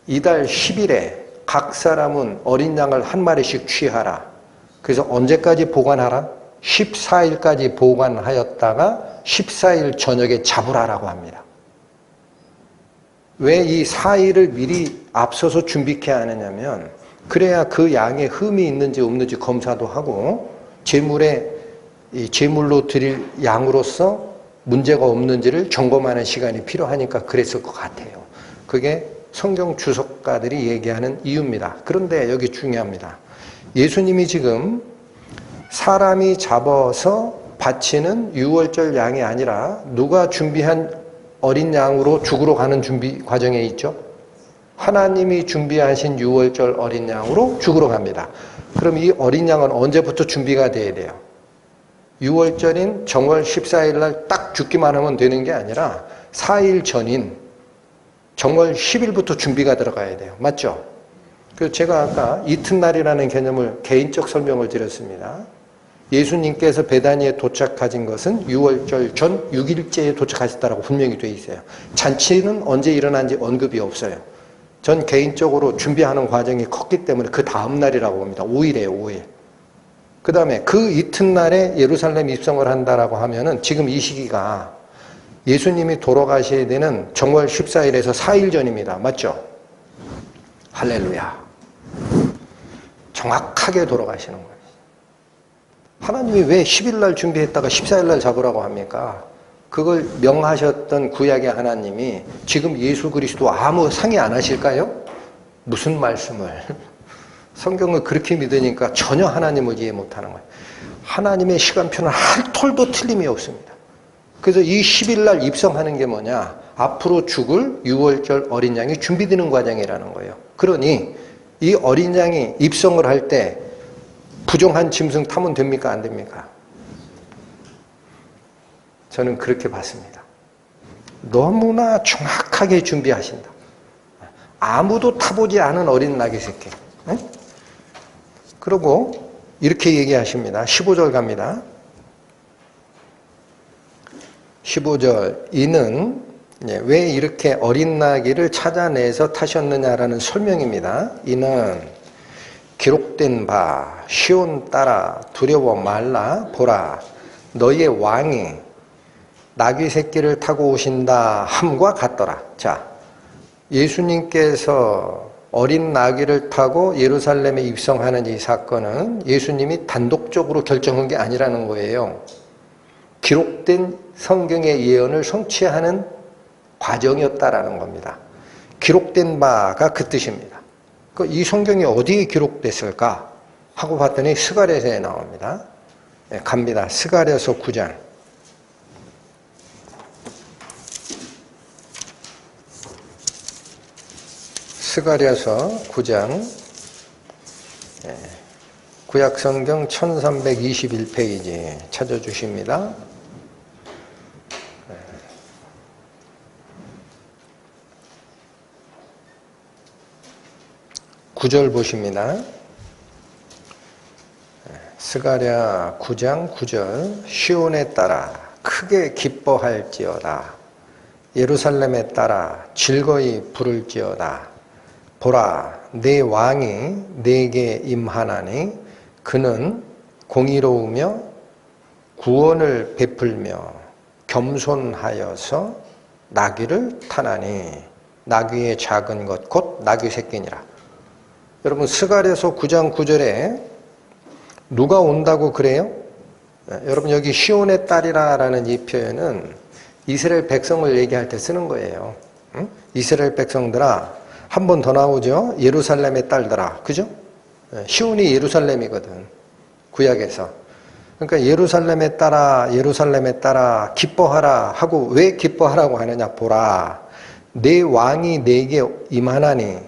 이달 10일에 각 사람은 어린 양을 한 마리씩 취하라. 그래서 언제까지 보관하라? 14일까지 보관하였다가 14일 저녁에 잡으라라고 합니다. 왜 이 4일을 미리 앞서서 준비케 하느냐면 그래야 그 양에 흠이 있는지 없는지 검사도 하고 제물로 드릴 양으로서 문제가 없는지를 점검하는 시간이 필요하니까 그랬을 것 같아요. 그게 성경 주석가들이 얘기하는 이유입니다. 그런데 여기 중요합니다. 예수님이 지금 사람이 잡아서 바치는 유월절 양이 아니라 누가 준비한 어린 양으로 죽으러 가는 준비 과정에 있죠. 하나님이 준비하신 유월절 어린 양으로 죽으러 갑니다. 그럼 이 어린 양은 언제부터 준비가 돼야 돼요? 유월절인 정월 14일 날 딱 죽기만 하면 되는 게 아니라 4일 전인 정월 10일부터 준비가 들어가야 돼요. 맞죠? 그래서 제가 아까 이튿날이라는 개념을 개인적 설명을 드렸습니다. 예수님께서 베다니에 도착하신 것은 유월절 전 6일째에 도착하셨다고 분명히 되어 있어요. 잔치는 언제 일어난지 언급이 없어요. 전 개인적으로 준비하는 과정이 컸기 때문에 그 다음 날이라고 봅니다. 5일이에요, 5일. 그 다음에 그 이튿날에 예루살렘 입성을 한다라고 하면은 지금 이 시기가 예수님이 돌아가셔야 되는 정월 14일에서 4일 전입니다. 맞죠? 할렐루야. 정확하게 돌아가시는 거예요. 하나님이 왜 10일 날 준비했다가 14일 날 잡으라고 합니까? 그걸 명하셨던 구약의 하나님이 지금 예수 그리스도 아무 상의 안 하실까요? 무슨 말씀을? 성경을 그렇게 믿으니까 전혀 하나님을 이해 못하는 거예요. 하나님의 시간표는 한 톨도 틀림이 없습니다. 그래서 이 10일 날 입성하는 게 뭐냐? 앞으로 죽을 유월절 어린 양이 준비되는 과정이라는 거예요. 그러니 이 어린 양이 입성을 할 때 부정한 짐승 타면 됩니까? 안 됩니까? 저는 그렇게 봤습니다. 너무나 정확하게 준비하신다. 아무도 타보지 않은 어린 나귀 새끼. 네? 그리고 이렇게 얘기하십니다. 15절 갑니다. 15절 이는 왜 이렇게 어린 나귀를 찾아내서 타셨느냐라는 설명입니다. 이는 기록된 바 시온 따라 두려워 말라 보라 너희의 왕이 나귀 새끼를 타고 오신다 함과 같더라. 자, 예수님께서 어린 나귀를 타고 예루살렘에 입성하는 이 사건은 예수님이 단독적으로 결정한 게 아니라는 거예요. 기록된 성경의 예언을 성취하는 과정이었다라는 겁니다. 기록된 바가 그 뜻입니다. 이 성경이 어디에 기록됐을까 하고 봤더니 스가랴서에 나옵니다. 갑니다. 스가랴서 9장. 스가랴서 9장, 구약성경 1321페이지 찾아주십니다. 9절 보십니다. 스가랴 9장 9절. 시온에 따라 크게 기뻐할지어다. 예루살렘에 따라 즐거이 부를지어다. 보라, 내 왕이 내게 임하나니 그는 공의로우며 구원을 베풀며 겸손하여서 나귀를 타나니 나귀의 작은 것 곧 나귀 새끼니라. 여러분, 스가랴서 9장 9절에 누가 온다고 그래요? 여러분, 여기 시온의 딸이라는 이 표현은 이스라엘 백성을 얘기할 때 쓰는 거예요. 응? 이스라엘 백성들아, 한 번 더 나오죠. 예루살렘의 딸들아. 그죠? 시온이 예루살렘이거든. 구약에서. 그러니까 예루살렘에 따라 기뻐하라 하고, 왜 기뻐하라고 하느냐. 보라, 내 왕이 내게 임하나니.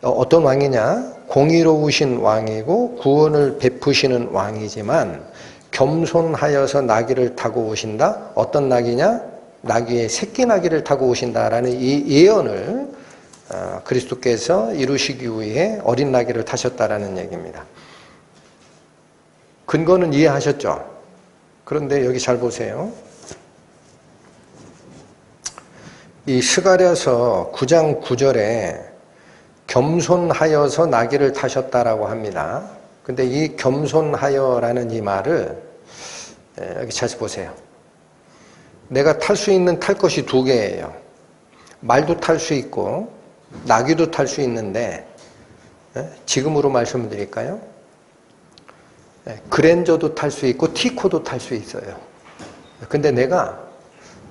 어떤 왕이냐? 공의로우신 왕이고 구원을 베푸시는 왕이지만 겸손하여서 나귀를 타고 오신다. 어떤 나귀냐? 나귀의 새끼 나귀를 타고 오신다라는 이 예언을 그리스도께서 이루시기 위해 어린 나귀를 타셨다라는 얘기입니다. 근거는 이해하셨죠? 그런데 여기 잘 보세요. 이 스가랴서 9장 9절에 겸손하여서 나귀를 타셨다라고 합니다. 근데 이 겸손하여라는 이 말을 여기 잘 보세요. 내가 탈 수 있는 탈 것이 두 개예요. 말도 탈 수 있고 나귀도 탈 수 있는데, 지금으로 말씀을 드릴까요? 그랜저도 탈 수 있고 티코도 탈 수 있어요. 근데 내가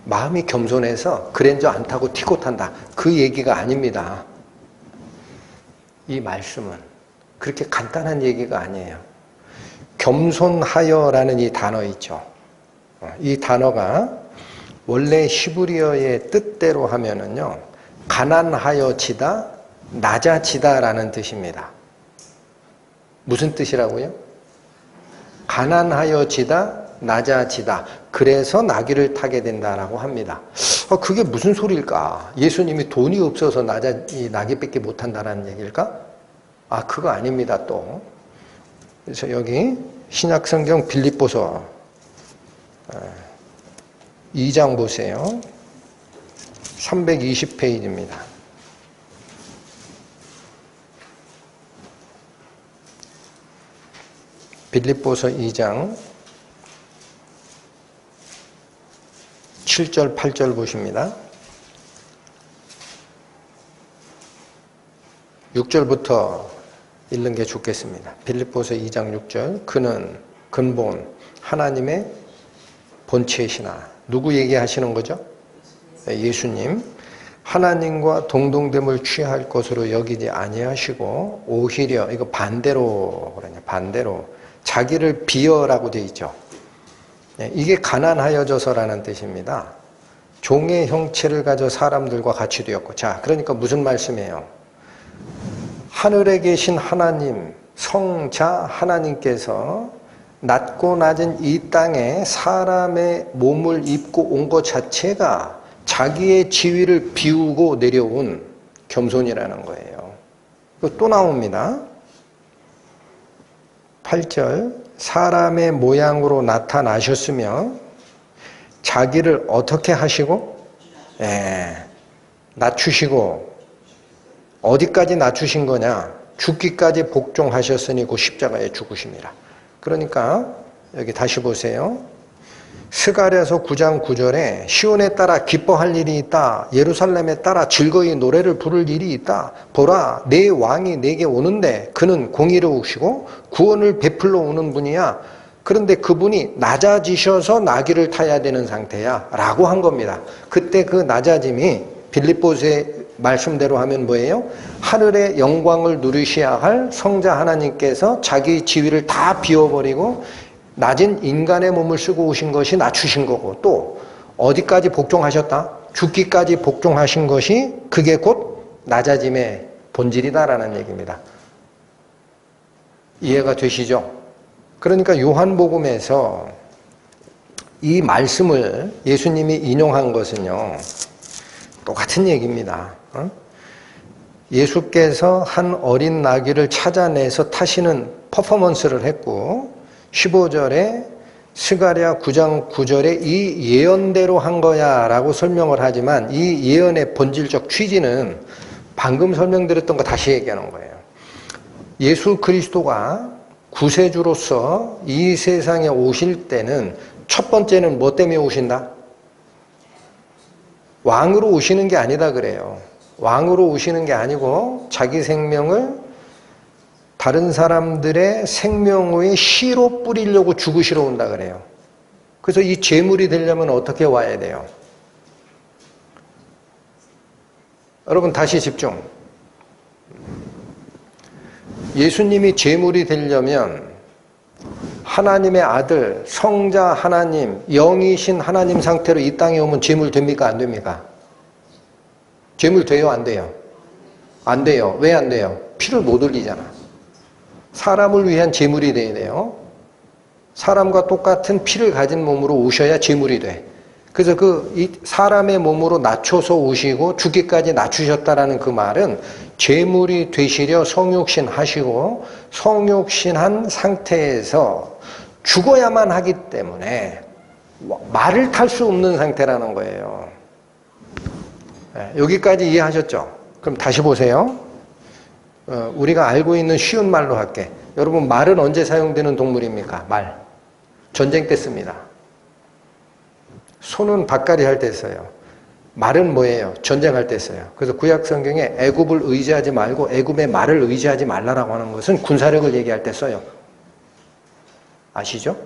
마음이 겸손해서 그랜저 안 타고 티코 탄다. 그 얘기가 아닙니다. 이 말씀은 그렇게 간단한 얘기가 아니에요. 겸손하여라는 이 단어 있죠. 이 단어가 원래 히브리어의 뜻대로 하면은요, 가난하여지다, 낮아지다라는 뜻입니다. 무슨 뜻이라고요? 가난하여지다, 낮아지다. 그래서 나귀를 타게 된다라고 합니다. 그게 무슨 소리일까? 예수님이 돈이 없어서 나귀밖에 못 탄다라는 얘기일까? 그거 아닙니다, 또. 그래서 여기 신약성경 빌립보서 2장 보세요. 320페이지입니다. 빌립보서 2장 7절 8절 보십니다. 6절부터 읽는 게 좋겠습니다. 빌립보서 2장 6절. 그는 근본 하나님의 본체이시나. 누구 얘기하시는 거죠? 예수님. 하나님과 동등됨을 취할 것으로 여기지 아니하시고 오히려, 이거 반대로 그러냐, 반대로 자기를 비어라고 되어 있죠. 이게 가난하여져서라는 뜻입니다. 종의 형체를 가져 사람들과 같이 되었고. 자, 그러니까 무슨 말씀이에요? 하늘에 계신 하나님, 성자 하나님께서 낮고 낮은 이 땅에 사람의 몸을 입고 온 것 자체가 자기의 지위를 비우고 내려온 겸손이라는 거예요. 또 나옵니다. 8절. 사람의 모양으로 나타나셨으며 자기를 어떻게 하시고? 낮추시고. 어디까지 낮추신 거냐? 죽기까지 복종하셨으니 그 십자가에 죽으심이라. 그러니까 여기 다시 보세요. 스가랴서 9장 9절에 시온에 따라 기뻐할 일이 있다. 예루살렘에 따라 즐거이 노래를 부를 일이 있다. 보라, 내 왕이 내게 오는데 그는 공의로우시고 구원을 베풀러 오는 분이야. 그런데 그분이 낮아지셔서 나귀를 타야 되는 상태야 라고 한 겁니다. 그때 그 낮아짐이 빌립보서의 말씀대로 하면 뭐예요? 하늘의 영광을 누리셔야 할 성자 하나님께서 자기 지위를 다 비워버리고 낮은 인간의 몸을 쓰고 오신 것이 낮추신 거고, 또 어디까지 복종하셨다? 죽기까지 복종하신 것이 그게 곧 낮아짐의 본질이다라는 얘기입니다. 이해가 되시죠? 그러니까 요한복음에서 이 말씀을 예수님이 인용한 것은요, 똑같은 얘기입니다. 예수께서 한 어린 나귀를 찾아내서 타시는 퍼포먼스를 했고, 15절에 스가랴 9장 9절에 이 예언대로 한 거야 라고 설명을 하지만 이 예언의 본질적 취지는 방금 설명드렸던 거 다시 얘기하는 거예요. 예수 그리스도가 구세주로서 이 세상에 오실 때는 첫 번째는 뭐 때문에 오신다? 왕으로 오시는 게 아니다 그래요. 왕으로 오시는 게 아니고 자기 생명을 다른 사람들의 생명의 씨로 뿌리려고 죽으시러 온다 그래요. 그래서 이 제물이 되려면 어떻게 와야 돼요? 여러분 다시 집중. 예수님이 제물이 되려면 하나님의 아들, 성자 하나님, 영이신 하나님 상태로 이 땅에 오면 제물 됩니까? 안 됩니까? 제물 돼요? 안 돼요? 안 돼요. 왜 안 돼요? 피를 못 흘리잖아. 사람을 위한 제물이 돼야 돼요. 사람과 똑같은 피를 가진 몸으로 오셔야 제물이 돼. 그래서 이 사람의 몸으로 낮춰서 오시고 죽기까지 낮추셨다라는 그 말은 제물이 되시려 성육신 하시고 성육신한 상태에서 죽어야만 하기 때문에 말을 탈 수 없는 상태라는 거예요. 여기까지 이해하셨죠? 그럼 다시 보세요. 우리가 알고 있는 쉬운 말로 할게. 여러분, 말은 언제 사용되는 동물입니까? 말. 전쟁 때 씁니다. 소는 밭갈이 할 때 써요. 말은 뭐예요? 전쟁할 때 써요. 그래서 구약 성경에 애굽을 의지하지 말고 애굽의 말을 의지하지 말라라고 하는 것은 군사력을 얘기할 때 써요. 아시죠?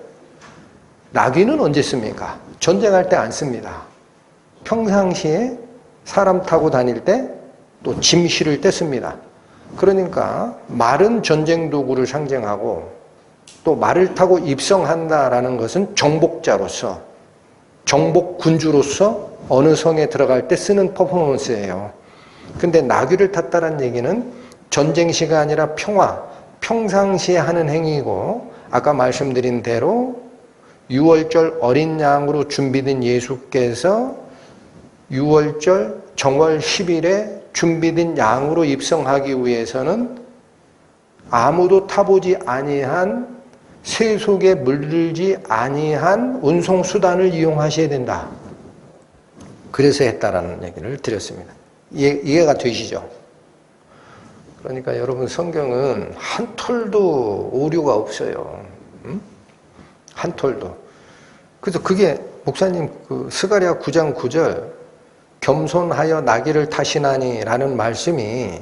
나귀는 언제 씁니까? 전쟁할 때 안 씁니다. 평상시에 사람 타고 다닐 때 또 짐 실을 때 씁니다. 그러니까 말은 전쟁 도구를 상징하고 또 말을 타고 입성한다라는 것은 정복자로서, 정복 군주로서 어느 성에 들어갈 때 쓰는 퍼포먼스예요. 근데 나귀를 탔다는 얘기는 전쟁 시가 아니라 평상시에 하는 행위고, 아까 말씀드린 대로 6월절 어린 양으로 준비된 예수께서 6월절 정월 10일에 준비된 양으로 입성하기 위해서는 아무도 타보지 아니한 새 속에 물들지 아니한 운송수단을 이용하셔야 된다. 그래서 했다라는 얘기를 드렸습니다. 이해가 되시죠? 그러니까 여러분, 성경은 한 톨도 오류가 없어요. 한 톨도. 그래서 그게 목사님 스가랴 9장 9절 겸손하여 나귀를 타시나니 라는 말씀이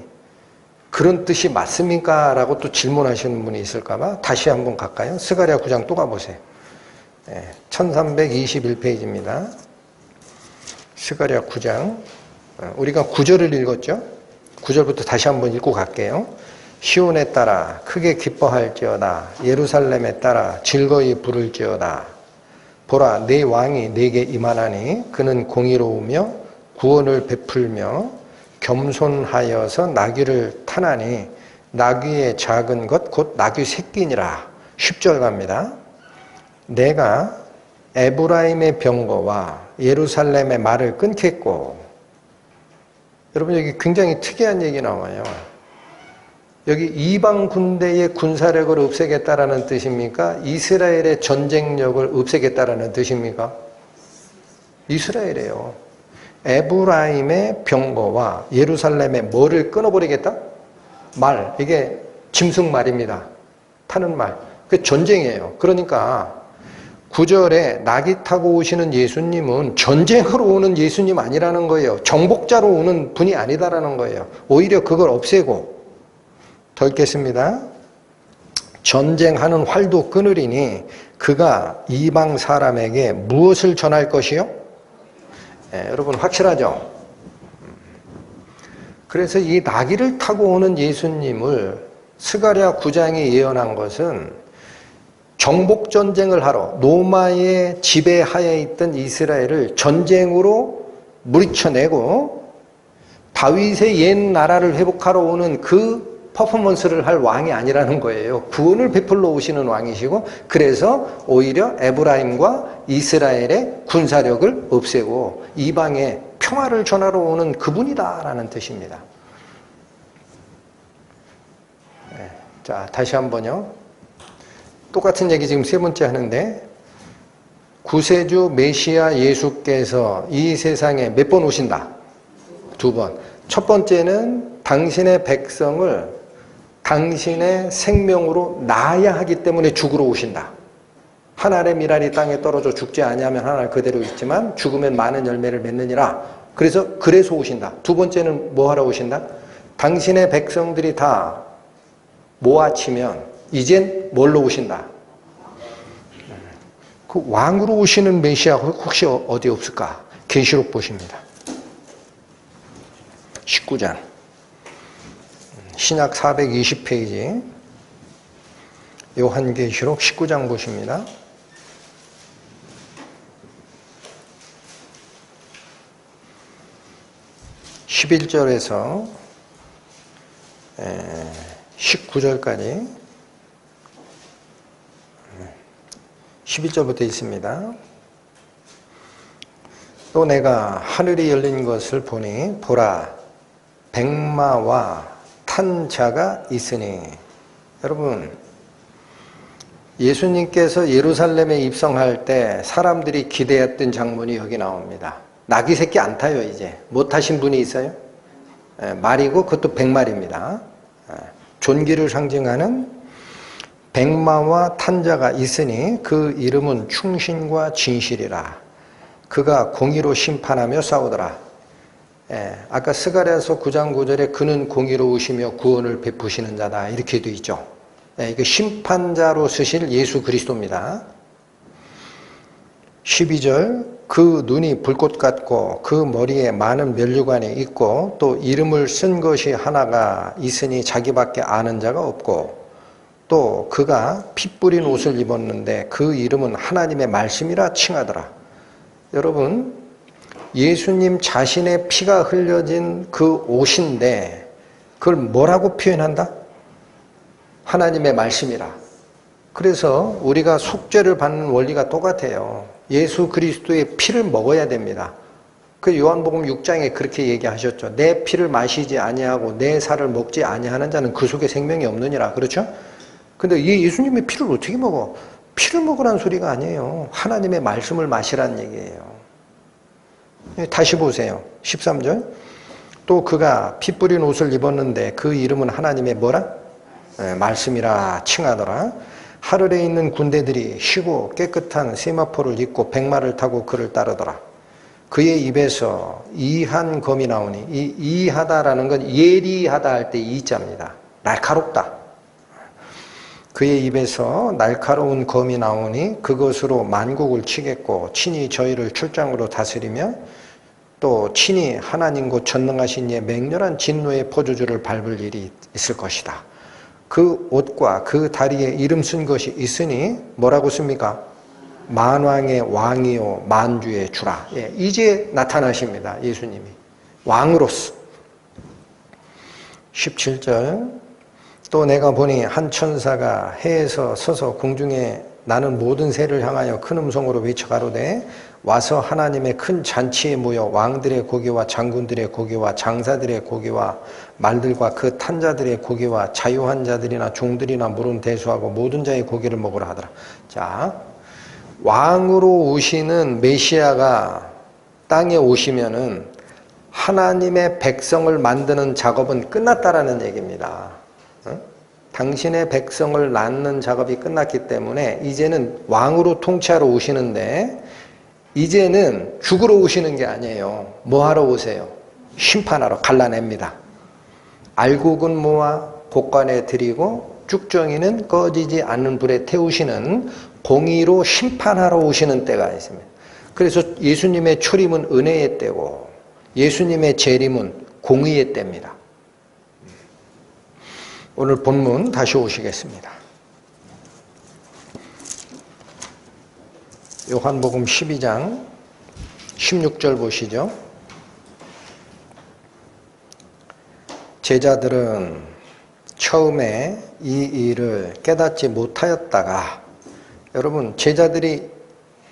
그런 뜻이 맞습니까? 라고 또 질문하시는 분이 있을까봐 다시 한번 갈까요? 스가랴 9장 또 가보세요. 1321페이지입니다. 스가랴 9장. 우리가 9절을 읽었죠? 9절부터 다시 한번 읽고 갈게요. 시온에 따라 크게 기뻐할지어다. 예루살렘에 따라 즐거이 부를지어다. 보라, 내 왕이 내게 임하나니 그는 공의로우며 구원을 베풀며 겸손하여서 나귀를 타나니 나귀의 작은 것 곧 나귀 새끼니라. 10절 갑니다. 내가 에브라임의 병거와 예루살렘의 말을 끊겠고, 여러분 여기 굉장히 특이한 얘기 나와요. 여기 이방 군대의 군사력을 없애겠다라는 뜻입니까? 이스라엘의 전쟁력을 없애겠다라는 뜻입니까? 이스라엘이에요. 에브라임의 병거와 예루살렘의 뭐를 끊어버리겠다? 말. 이게 짐승 말입니다. 타는 말. 그게 전쟁이에요. 그러니까 9절에 낙이 타고 오시는 예수님은 전쟁으로 오는 예수님 아니라는 거예요. 정복자로 오는 분이 아니다라는 거예요. 오히려 그걸 없애고, 더 읽겠습니다. 전쟁하는 활도 끊으리니 그가 이방 사람에게 무엇을 전할 것이요? 여러분 확실하죠? 그래서 이 나귀를 타고 오는 예수님을 스가랴 9장에 예언한 것은 정복전쟁을 하러 로마의 지배하에 있던 이스라엘을 전쟁으로 물리쳐내고 다윗의 옛 나라를 회복하러 오는 그 퍼포먼스를 할 왕이 아니라는 거예요. 구원을 베풀러 오시는 왕이시고, 그래서 오히려 에브라임과 이스라엘의 군사력을 없애고 이방에 평화를 전하러 오는 그분이다라는 뜻입니다. 자, 다시 한번요. 똑같은 얘기 지금 세 번째 하는데, 구세주 메시아 예수께서 이 세상에 몇 번 오신다? 2번. 첫 번째는 당신의 백성을 당신의 생명으로 낳아야 하기 때문에 죽으러 오신다. 한 알의 밀알이 땅에 떨어져 죽지 아니하면 한 알 그대로 있지만 죽으면 많은 열매를 맺느니라. 그래서 오신다. 두 번째는 뭐 하러 오신다? 당신의 백성들이 다 모아치면 이젠 뭘로 오신다? 그 왕으로 오시는 메시아 혹시 어디 없을까? 계시록 보십니다. 19장. 신약 420페이지. 요한계시록 19장 보십니다. 11절에서 19절까지 11절부터 있습니다. 또 내가 하늘이 열린 것을 보니 보라 백마와 탄 자가 있으니. 여러분, 예수님께서 예루살렘에 입성할 때 사람들이 기대했던 장면이 여기 나옵니다. 나귀 새끼 안 타요. 이제 못 타신 분이 있어요? 말이고 그것도 백마리입니다. 존귀를 상징하는 백마와 탄자가 있으니 그 이름은 충신과 진실이라. 그가 공의로 심판하며 싸우더라. 아까 스가랴서 9장 9절에 그는 공의로우시며 구원을 베푸시는 자다 이렇게 돼 있죠. 이거 심판자로 쓰실 예수 그리스도입니다. 12절 그 눈이 불꽃 같고 그 머리에 많은 면류관이 있고 또 이름을 쓴 것이 하나가 있으니 자기밖에 아는 자가 없고 또 그가 피 뿌린 옷을 입었는데 그 이름은 하나님의 말씀이라 칭하더라. 여러분, 예수님 자신의 피가 흘려진 그 옷인데 그걸 뭐라고 표현한다? 하나님의 말씀이라. 그래서 우리가 속죄를 받는 원리가 똑같아요. 예수 그리스도의 피를 먹어야 됩니다. 그 요한복음 6장에 그렇게 얘기하셨죠. 내 피를 마시지 아니하고 내 살을 먹지 아니하는 자는 그 속에 생명이 없느니라. 그렇죠? 근데 이 예수님의 피를 어떻게 먹어? 피를 먹으라는 소리가 아니에요. 하나님의 말씀을 마시라는 얘기예요. 다시 보세요. 13절. 또 그가 피 뿌린 옷을 입었는데 그 이름은 하나님의 뭐라? 말씀이라 칭하더라. 하늘에 있는 군대들이 쉬고 깨끗한 세마포를 입고 백마를 타고 그를 따르더라. 그의 입에서 이한 검이 나오니, 이 이하다라는 건 예리하다 할 때 이자입니다. 날카롭다. 그의 입에서 날카로운 검이 나오니 그것으로 만국을 치겠고 친히 저희를 출장으로 다스리며 또 친히 하나님 곧 전능하신 이의 맹렬한 진노의 포도주를 밟을 일이 있을 것이다. 그 옷과 그 다리에 이름 쓴 것이 있으니 뭐라고 씁니까? 만왕의 왕이요 만주의 주라. 이제 나타나십니다. 예수님이 왕으로서. 17절 또 내가 보니 한 천사가 해에서 서서 공중에 나는 모든 새를 향하여 큰 음성으로 외쳐 가로되 와서 하나님의 큰 잔치에 모여 왕들의 고기와 장군들의 고기와 장사들의 고기와 말들과 그 탄자들의 고기와 자유한 자들이나 종들이나 물은 대수하고 모든 자의 고기를 먹으라 하더라. 자, 왕으로 오시는 메시아가 땅에 오시면은 하나님의 백성을 만드는 작업은 끝났다라는 얘기입니다. 당신의 백성을 낳는 작업이 끝났기 때문에 이제는 왕으로 통치하러 오시는데 이제는 죽으러 오시는 게 아니에요. 뭐 하러 오세요? 심판하러 갈라냅니다. 알곡은 모아 곡간에 들이고 쭉정이는 꺼지지 않는 불에 태우시는 공의로 심판하러 오시는 때가 있습니다. 그래서 예수님의 초림은 은혜의 때고 예수님의 재림은 공의의 때입니다. 오늘 본문 다시 오시겠습니다. 요한복음 12장 16절 보시죠. 제자들은 처음에 이 일을 깨닫지 못하였다가, 여러분 제자들이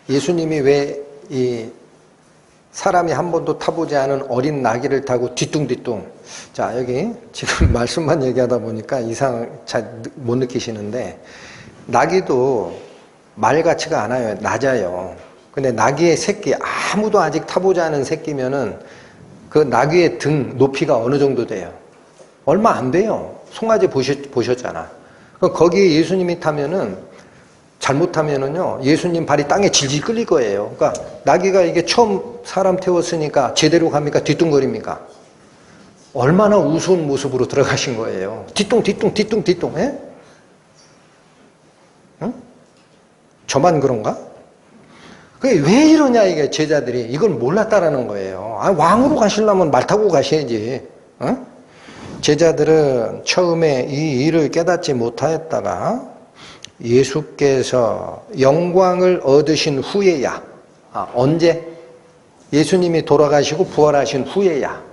예수님이 왜 이 사람이 한 번도 타보지 않은 어린 나귀를 타고 뒤뚱뒤뚱, 자 여기 지금 말씀만 얘기하다 보니까 이상 잘 못 느끼시는데, 나귀도 말 같지가 않아요. 낮아요. 근데 나귀의 새끼, 아무도 아직 타보지 않은 새끼면은 그 나귀의 등 높이가 어느 정도 돼요? 얼마 안 돼요. 송아지 보셨잖아. 거기에 예수님이 타면은, 잘못하면은요, 예수님 발이 땅에 질질 끌릴 거예요. 그러니까 나귀가 이게 처음 사람 태웠으니까 제대로 갑니까? 뒤뚱거립니까? 얼마나 우스운 모습으로 들어가신 거예요. 뒤뚱. 예? 응? 저만 그런가? 그게 왜 이러냐, 이게 제자들이. 이걸 몰랐다라는 거예요. 아, 왕으로 가시려면 말 타고 가셔야지. 응? 제자들은 처음에 이 일을 깨닫지 못하였다가 예수께서 영광을 얻으신 후에야, 언제? 예수님이 돌아가시고 부활하신 후에야,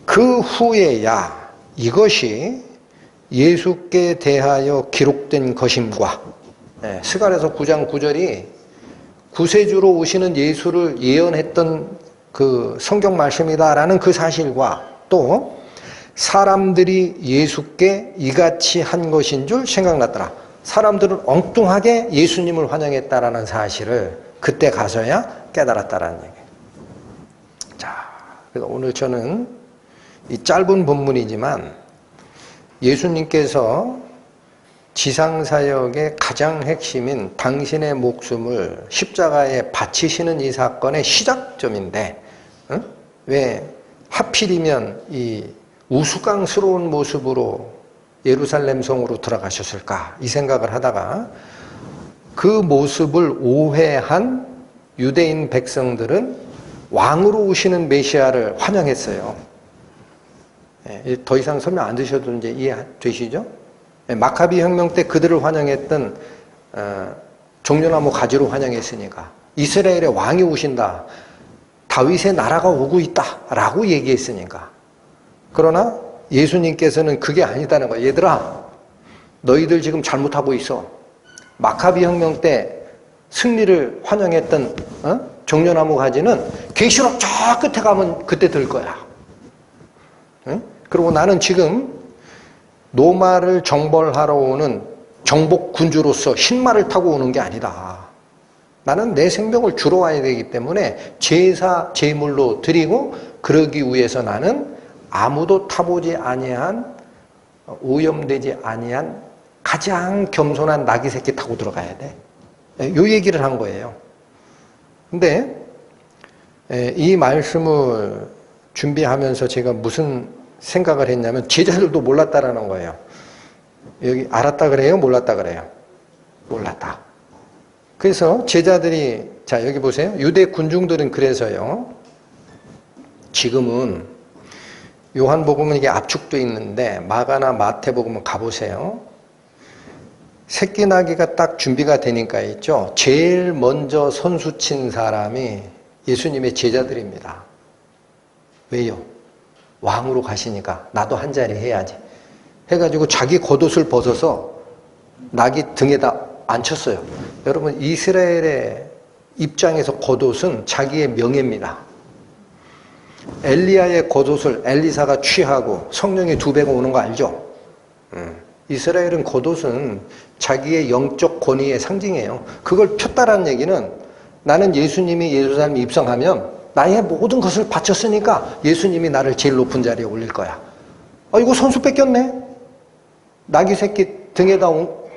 그 후에야 이것이 예수께 대하여 기록된 것임과, 스가랴서 9장 9절이 구세주로 오시는 예수를 예언했던 그 성경 말씀이다라는 그 사실과, 또 사람들이 예수께 이같이 한 것인 줄 생각났더라. 사람들은 엉뚱하게 예수님을 환영했다라는 사실을 그때 가서야 깨달았다라는 얘기예요. 자, 그래서 오늘 저는 이 짧은 본문이지만 예수님께서 지상사역의 가장 핵심인 당신의 목숨을 십자가에 바치시는 이 사건의 시작점인데, 응? 왜 하필이면 이 우스꽝스러운 모습으로 예루살렘 성으로 들어가셨을까, 이 생각을 하다가 그 모습을 오해한 유대인 백성들은 왕으로 오시는 메시아를 환영했어요. 더 이상 설명 안 드셔도 이제 이해되시죠? 마카비 혁명 때 그들을 환영했던 종려나무 가지로 환영했으니까, 이스라엘의 왕이 오신다, 다윗의 나라가 오고 있다라고 얘기했으니까. 그러나 예수님께서는 그게 아니다는 거예요. 얘들아, 너희들 지금 잘못하고 있어. 마카비 혁명 때 승리를 환영했던 종려나무 가지는 계시록 저 끝에 가면 그때 들 거야. 응? 그리고 나는 지금 노마를 정벌하러 오는 정복 군주로서 흰말을 타고 오는 게 아니다. 나는 내 생명을 주러 와야 되기 때문에 제사 제물로 드리고, 그러기 위해서 나는 아무도 타보지 아니한, 오염되지 아니한 가장 겸손한 나귀 새끼 타고 들어가야 돼. 요 얘기를 한 거예요. 근데 이 말씀을 준비하면서 제가 무슨 생각을 했냐면, 제자들도 몰랐다라는 거예요. 여기 알았다 그래요? 몰랐다 그래요? 몰랐다. 그래서 제자들이, 자 여기 보세요. 유대 군중들은 그래서요, 지금은 요한복음은 이게 압축돼 있는데 마가나 마태복음은 가보세요. 새끼 나귀가 딱 준비가 되니까 있죠. 제일 먼저 선수 친 사람이 예수님의 제자들입니다. 왜요? 왕으로 가시니까 나도 한 자리 해야지 해가지고 자기 겉옷을 벗어서 나귀 등에다 앉혔어요. 여러분, 이스라엘의 입장에서 겉옷은 자기의 명예입니다. 엘리야의 겉옷을 엘리사가 취하고 성령의 2배가 오는 거 알죠? 이스라엘은 겉옷은 자기의 영적 권위의 상징이에요. 그걸 폈다라는 얘기는, 나는 예수님이 예루살렘에 입성하면 나의 모든 것을 바쳤으니까 예수님이 나를 제일 높은 자리에 올릴 거야. 이거 선수 뺏겼네? 나귀 새끼 등에다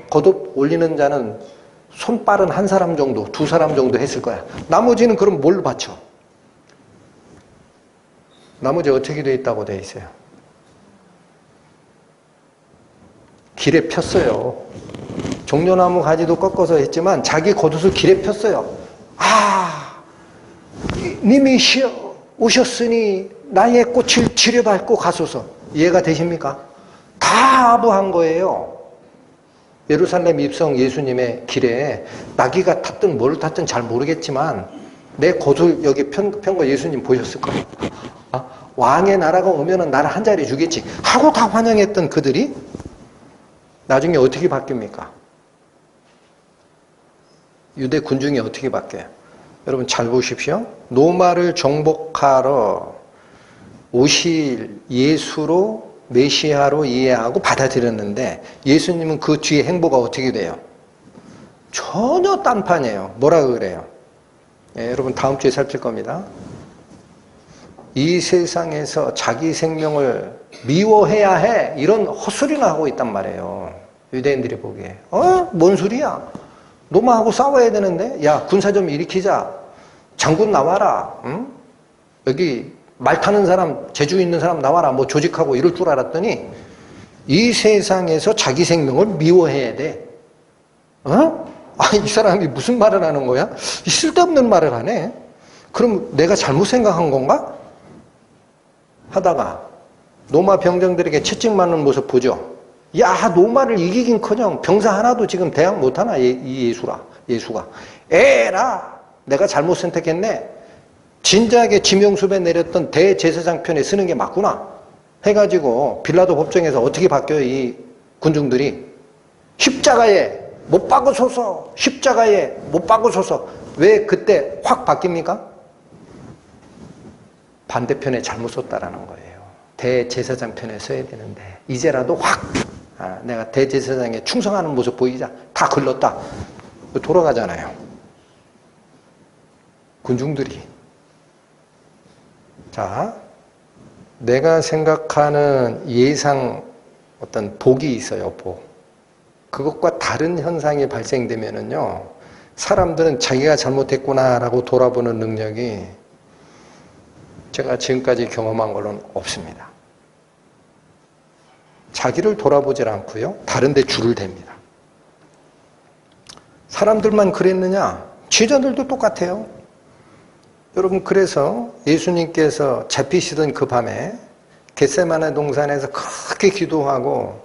걷어 올리는 자는 손 빠른 한 사람 정도, 두 사람 정도 했을 거야. 나머지는 그럼 뭘 바쳐? 나머지 어떻게 돼 있다고 돼 있어요? 길에 폈어요. 종려나무 가지도 꺾어서 했지만 자기 겉옷을 길에 폈어요. 아, 님이 오셨으니 나의 꽃을 치료받고 가소서. 이해가 되십니까? 다 아부한 거예요. 예루살렘 입성 예수님의 길에 나귀가 탔든 뭘 탔든 잘 모르겠지만 내 겉을 여기 편 거 예수님 보셨을 거예요. 아, 왕의 나라가 오면은 나를 한 자리 주겠지 하고 다 환영했던 그들이 나중에 어떻게 바뀝니까? 유대 군중이 어떻게 바뀌어요? 여러분 잘 보십시오. 로마를 정복하러 오실 예수로 메시아로 이해하고 받아들였는데 예수님은 그 뒤에 행보가 어떻게 돼요? 전혀 딴판이에요. 뭐라 그래요? 예, 여러분 다음 주에 살필 겁니다. 이 세상에서 자기 생명을 미워해야 해 이런 헛소리나 하고 있단 말이에요. 유대인들이 보기에 뭔 소리야? 로마하고 싸워야 되는데 야 군사 좀 일으키자. 장군 나와라. 응? 여기 말 타는 사람 재주 있는 사람 나와라. 뭐 조직하고 이럴 줄 알았더니 이 세상에서 자기 생명을 미워해야 돼. 이 사람이 무슨 말을 하는 거야? 쓸데없는 말을 하네. 그럼 내가 잘못 생각한 건가? 하다가 로마 병정들에게 채찍 맞는 모습 보죠. 야, 로마를 이기긴커녕 병사 하나도 지금 대항 못하나 이 예수가. 에라, 내가 잘못 선택했네. 진작에 지명수배 내렸던 대제사장 편에 쓰는 게 맞구나 해가지고 빌라도 법정에서 어떻게 바뀌어요? 이 군중들이 십자가에 못 박으소서, 십자가에 못 박으소서. 왜 그때 확 바뀝니까? 반대편에 잘못 섰다라는 거예요. 대제사장 편에 서야 되는데 이제라도 확 내가 대제사장에 충성하는 모습 보이자 다 걸렀다. 돌아가잖아요. 군중들이. 자, 내가 생각하는 예상 어떤 복이 있어요. 복. 그것과 다른 현상이 발생되면은요, 사람들은 자기가 잘못했구나라고 돌아보는 능력이 제가 지금까지 경험한 걸로는 없습니다. 자기를 돌아보질 않고요, 다른 데 줄을 댑니다. 사람들만 그랬느냐? 지자들도 똑같아요. 여러분, 그래서 예수님께서 잡히시던 그 밤에 겟세마네 동산에서 그렇게 기도하고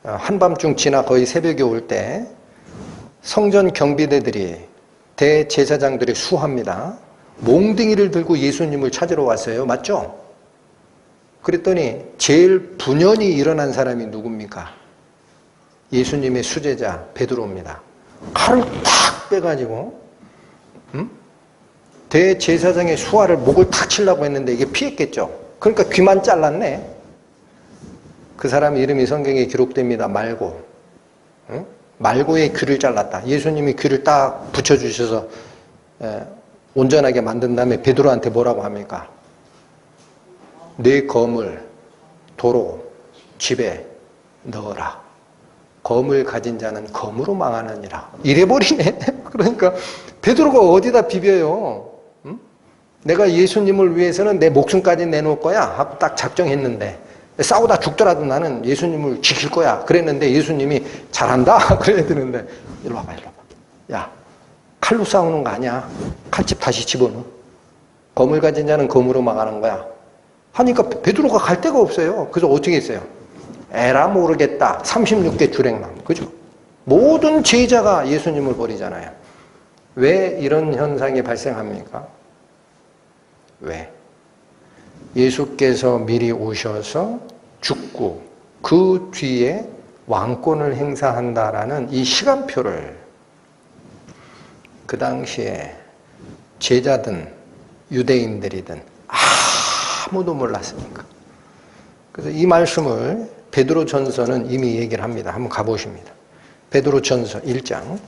한밤중 지나 거의 새벽에 올 때 성전 경비대들이 대제사장들이 수합니다. 몽둥이를 들고 예수님을 찾으러 왔어요. 맞죠? 그랬더니 제일 분연히 일어난 사람이 누굽니까? 예수님의 수제자 베드로입니다. 칼을 탁 빼가지고 대제사장의 수하를 목을 탁 치려고 했는데 이게 피했겠죠. 그러니까 귀만 잘랐네. 그 사람 이름이 성경에 기록됩니다. 말고. 말고의 귀를 잘랐다. 예수님이 귀를 딱 붙여주셔서 온전하게 만든 다음에 베드로한테 뭐라고 합니까? 내 검을 도로 집에 넣어라. 검을 가진 자는 검으로 망하느니라. 이래버리네. 그러니까 베드로가 어디다 비벼요? 내가 예수님을 위해서는 내 목숨까지 내놓을 거야 하고 딱 작정했는데 싸우다 죽더라도 나는 예수님을 지킬 거야 그랬는데 예수님이 잘한다 그래야 되는데 일로 와봐. 야, 칼로 싸우는 거 아니야. 칼집 다시 집어넣어. 검을 가진 자는 검으로 망하는 거야 하니까 베드로가 갈 데가 없어요. 그래서 어떻게 했어요? 에라 모르겠다. 36개 주랭랑. 그죠? 모든 제자가 예수님을 버리잖아요. 왜 이런 현상이 발생합니까? 왜? 예수께서 미리 오셔서 죽고 그 뒤에 왕권을 행사한다라는 이 시간표를 그 당시에 제자든 유대인들이든 아무도 몰랐으니까. 그래서 이 말씀을 베드로전서는 이미 얘기를 합니다. 한번 가보십니다. 베드로전서 1장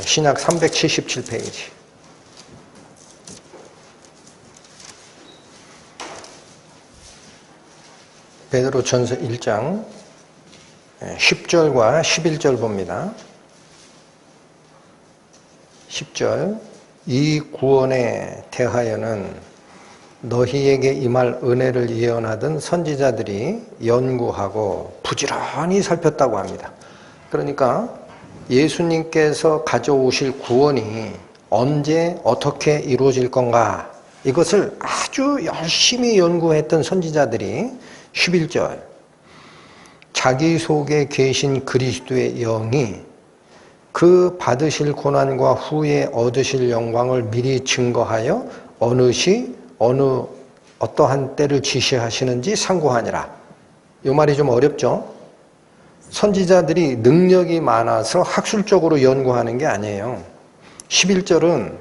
신약 377페이지. 베드로전서 1장 10절과 11절 봅니다. 10절 이 구원에 대하여는 너희에게 임할 은혜를 예언하던 선지자들이 연구하고 부지런히 살폈다고 합니다. 그러니까 예수님께서 가져오실 구원이 언제 어떻게 이루어질 건가, 이것을 아주 열심히 연구했던 선지자들이 11절 자기 속에 계신 그리스도의 영이 그 받으실 고난과 후에 얻으실 영광을 미리 증거하여 어느 시 어느 어떠한 때를 지시하시는지 상고하니라. 이 말이 좀 어렵죠? 선지자들이 능력이 많아서 학술적으로 연구하는 게 아니에요. 11절은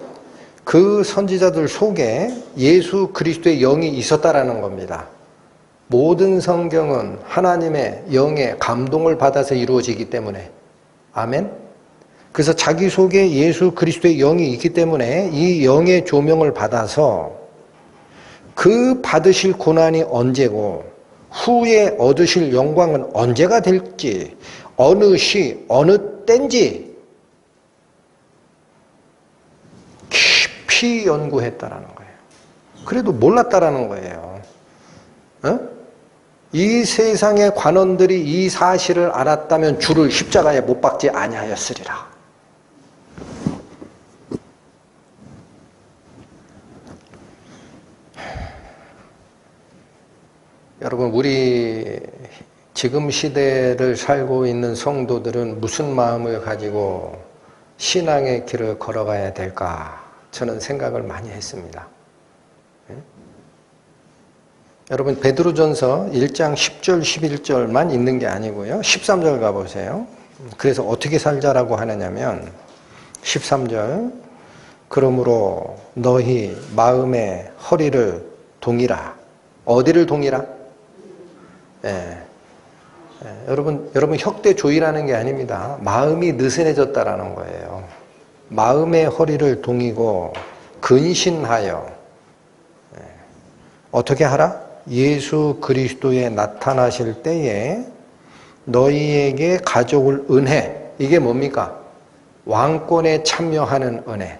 그 선지자들 속에 예수 그리스도의 영이 있었다라는 겁니다. 모든 성경은 하나님의 영의 감동을 받아서 이루어지기 때문에, 아멘? 그래서 자기 속에 예수 그리스도의 영이 있기 때문에 이 영의 조명을 받아서 그 받으실 고난이 언제고 후에 얻으실 영광은 언제가 될지, 어느 시 어느 때인지 깊이 연구했다라는 거예요. 그래도 몰랐다라는 거예요. 이 세상의 관원들이 이 사실을 알았다면 주를 십자가에 못 박지 아니하였으리라. 여러분, 우리 지금 시대를 살고 있는 성도들은 무슨 마음을 가지고 신앙의 길을 걸어가야 될까? 저는 생각을 많이 했습니다. 여러분, 베드로전서 1장 10절 11절만 있는 게 아니고요. 13절 가보세요. 그래서 어떻게 살자라고 하느냐면 13절 그러므로 너희 마음의 허리를 동이라. 어디를 동이라? 여러분 혁대조이라는 게 아닙니다. 마음이 느슨해졌다라는 거예요. 마음의 허리를 동이고 근신하여 어떻게 하라? 예수 그리스도에 나타나실 때에 너희에게 가져올 은혜, 이게 뭡니까? 왕권에 참여하는 은혜.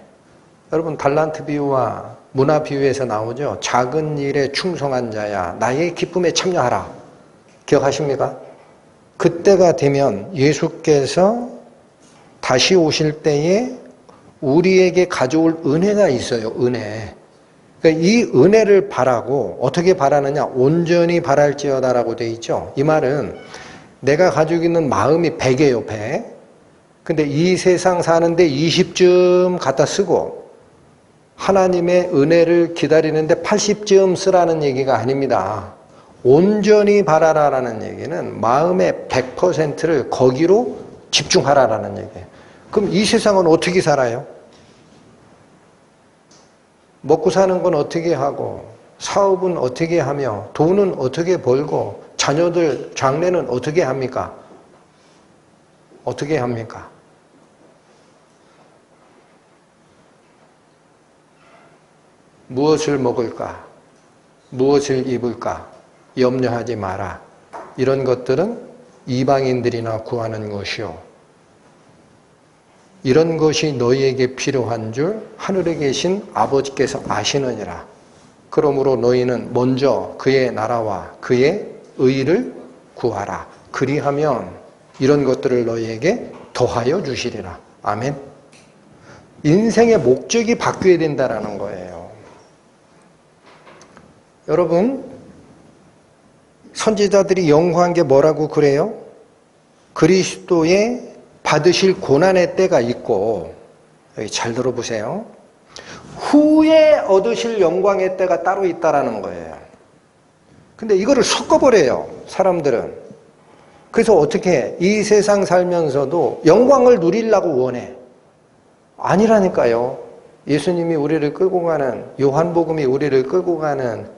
여러분, 달란트 비유와 문화 비유에서 나오죠. 작은 일에 충성한 자야 나의 기쁨에 참여하라. 기억하십니까? 그때가 되면 예수께서 다시 오실 때에 우리에게 가져올 은혜가 있어요. 은혜. 그러니까 이 은혜를 바라고, 어떻게 바라느냐? 온전히 바랄지어다라고 되어 있죠. 이 말은 내가 가지고 있는 마음이 100이에요. 100. 근데 이 세상 사는데 20쯤 갖다 쓰고 하나님의 은혜를 기다리는데 80쯤 쓰라는 얘기가 아닙니다. 온전히 바라라라는 얘기는 마음의 100%를 거기로 집중하라라는 얘기예요. 그럼 이 세상은 어떻게 살아요? 먹고 사는 건 어떻게 하고, 사업은 어떻게 하며, 돈은 어떻게 벌고, 자녀들 장래는 어떻게 합니까? 어떻게 합니까? 무엇을 먹을까? 무엇을 입을까? 염려하지 마라. 이런 것들은 이방인들이나 구하는 것이요. 이런 것이 너희에게 필요한 줄 하늘에 계신 아버지께서 아시느니라. 그러므로 너희는 먼저 그의 나라와 그의 의를 구하라. 그리하면 이런 것들을 너희에게 더하여 주시리라. 아멘. 인생의 목적이 바뀌어야 된다는 거예요. 여러분, 선지자들이 연구한 게 뭐라고 그래요? 그리스도의 받으실 고난의 때가 있고, 여기 잘 들어보세요. 후에 얻으실 영광의 때가 따로 있다라는 거예요. 근데 이거를 섞어버려요, 사람들은. 그래서 어떻게 이 세상 살면서도 영광을 누리려고 원해. 아니라니까요. 예수님이 우리를 끌고 가는, 요한복음이 우리를 끌고 가는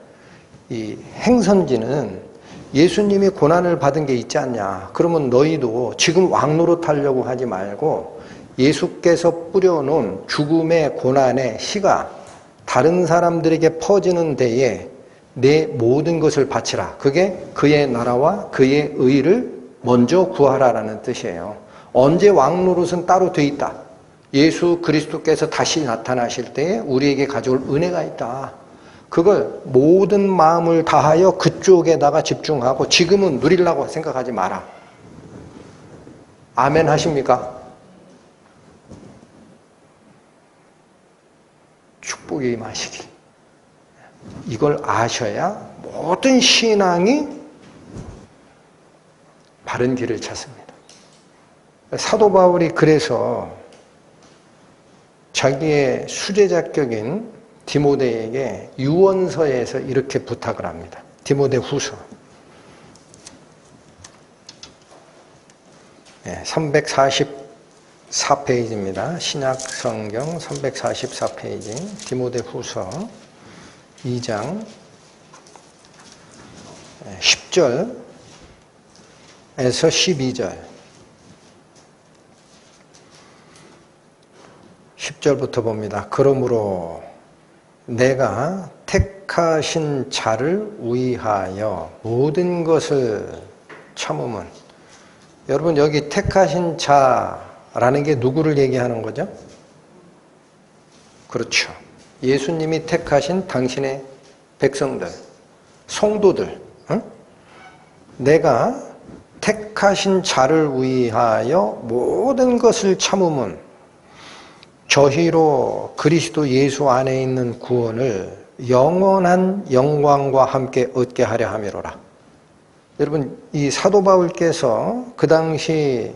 이 행선지는 예수님이 고난을 받은 게 있지 않냐. 그러면 너희도 지금 왕노릇 하려고 하지 말고 예수께서 뿌려놓은 죽음의 고난의 씨가 다른 사람들에게 퍼지는 데에 내 모든 것을 바치라. 그게 그의 나라와 그의 의를 먼저 구하라라는 뜻이에요. 언제 왕 노릇은 따로 돼 있다. 예수 그리스도께서 다시 나타나실 때에 우리에게 가져올 은혜가 있다. 그걸 모든 마음을 다하여 그쪽에다가 집중하고 지금은 누리려고 생각하지 마라. 아멘 하십니까? 축복이 임하시길. 이걸 아셔야 모든 신앙이 바른 길을 찾습니다. 사도 바울이 그래서 자기의 수제자격인 디모데에게 유언서에서 이렇게 부탁을 합니다. 디모데 후서 344페이지입니다. 신약 성경 344페이지 디모데 후서 2장 10절에서 12절 10절부터 봅니다. 그러므로 내가 택하신 자를 위하여 모든 것을 참음은, 여러분 여기 택하신 자라는 게 누구를 얘기하는 거죠? 그렇죠. 예수님이 택하신 당신의 백성들, 성도들. 응? 내가 택하신 자를 위하여 모든 것을 참음은 저희로 그리스도 예수 안에 있는 구원을 영원한 영광과 함께 얻게 하려 함이로라. 여러분 이 사도 바울께서 그 당시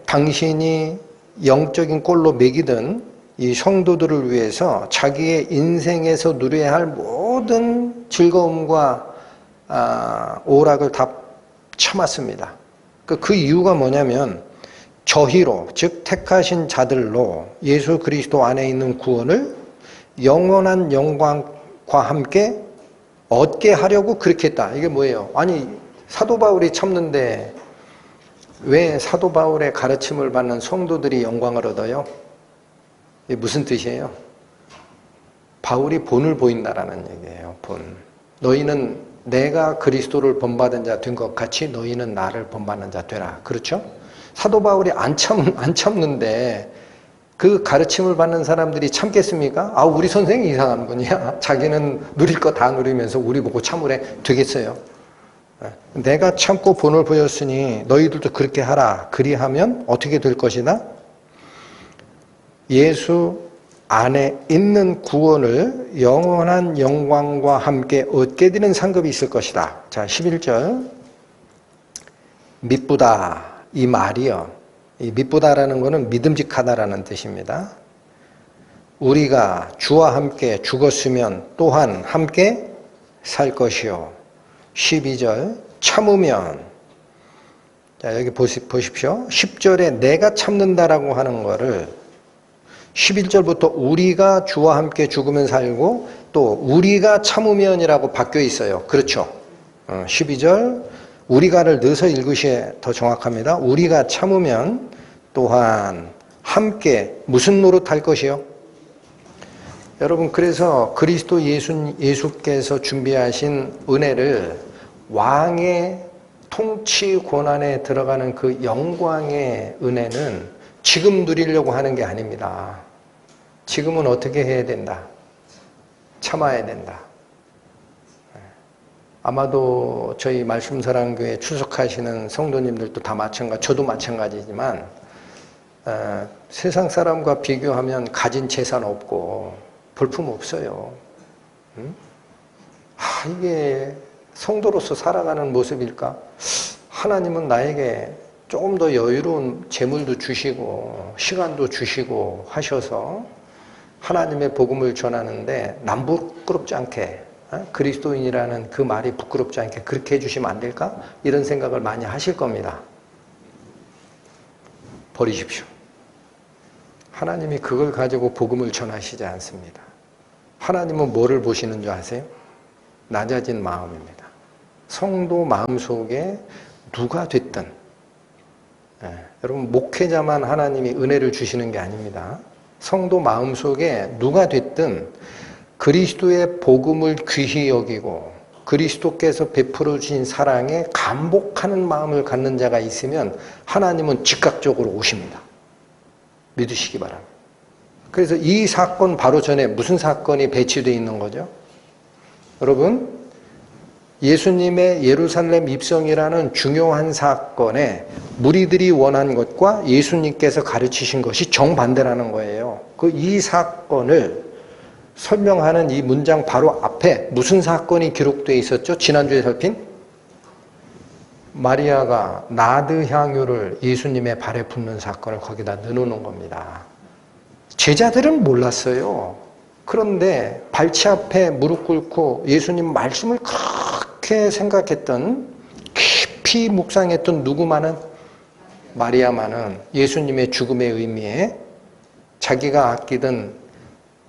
당신이 영적인 꼴로 먹이던 이 성도들을 위해서 자기의 인생에서 누려야 할 모든 즐거움과 오락을 다 참았습니다. 그 이유가 뭐냐면 저희로, 즉 택하신 자들로 예수 그리스도 안에 있는 구원을 영원한 영광과 함께 얻게 하려고 그렇게 했다. 이게 뭐예요? 아니 사도 바울이 참는데 왜 사도 바울의 가르침을 받는 성도들이 영광을 얻어요? 이게 무슨 뜻이에요? 바울이 본을 보인다라는 얘기예요. 본. 너희는 내가 그리스도를 본받은 자 된 것 같이 너희는 나를 본받는 자 되라. 그렇죠? 사도 바울이 안 참는데 그 가르침을 받는 사람들이 참겠습니까? 아, 우리 선생이 이상한 분이야. 자기는 누릴 거 다 누리면서 우리 보고 참으래. 되겠어요? 내가 참고 본을 보였으니 너희들도 그렇게 하라. 그리하면 어떻게 될 것이다? 예수 안에 있는 구원을 영원한 영광과 함께 얻게 되는 상급이 있을 것이다. 자, 11절. 미쁘다. 이 말이요. 이 미쁘다라는 것은 믿음직하다라는 뜻입니다. 우리가 주와 함께 죽었으면 또한 함께 살 것이요. 12절. 참으면, 자, 여기 보십시오. 10절에 내가 참는다라고 하는 거를 11절부터 우리가 주와 함께 죽으면 살고 또 우리가 참으면이라고 바뀌어 있어요. 그렇죠? 12절 우리가를 넣어서 읽으셔야 더 정확합니다. 우리가 참으면 또한 함께 무슨 노릇할 것이요? 여러분 그래서 그리스도 예수께서 준비하신 은혜를 왕의 통치 권한에 들어가는 그 영광의 은혜는 지금 누리려고 하는 게 아닙니다. 지금은 어떻게 해야 된다? 참아야 된다. 아마도 저희 말씀사랑교회 출석하시는 성도님들도 다 저도 마찬가지지만 세상 사람과 비교하면 가진 재산 없고 볼품 없어요. 이게 성도로서 살아가는 모습일까? 하나님은 나에게 조금 더 여유로운 재물도 주시고 시간도 주시고 하셔서 하나님의 복음을 전하는데 남 부끄럽지 않게, 그리스도인이라는 그 말이 부끄럽지 않게 그렇게 해주시면 안 될까? 이런 생각을 많이 하실 겁니다. 버리십시오. 하나님이 그걸 가지고 복음을 전하시지 않습니다. 하나님은 뭐를 보시는 줄 아세요? 낮아진 마음입니다. 성도 마음속에 누가 됐든, 여러분 목회자만 하나님이 은혜를 주시는 게 아닙니다. 성도 마음속에 누가 됐든 그리스도의 복음을 귀히 여기고 그리스도께서 베풀어 주신 사랑에 감복하는 마음을 갖는 자가 있으면 하나님은 즉각적으로 오십니다. 믿으시기 바랍니다. 그래서 이 사건 바로 전에 무슨 사건이 배치되어 있는 거죠? 여러분, 예수님의 예루살렘 입성이라는 중요한 사건에 무리들이 원한 것과 예수님께서 가르치신 것이 정반대라는 거예요. 이 사건을 설명하는 이 문장 바로 앞에 무슨 사건이 기록되어 있었죠? 지난주에 살핀 마리아가 나드 향유를 예수님의 발에 붓는 사건을 거기다 넣어놓는 겁니다. 제자들은 몰랐어요. 그런데 발치 앞에 무릎 꿇고 예수님 말씀을 그렇게 생각했던, 깊이 묵상했던 누구만은, 마리아만은 예수님의 죽음의 의미에 자기가 아끼던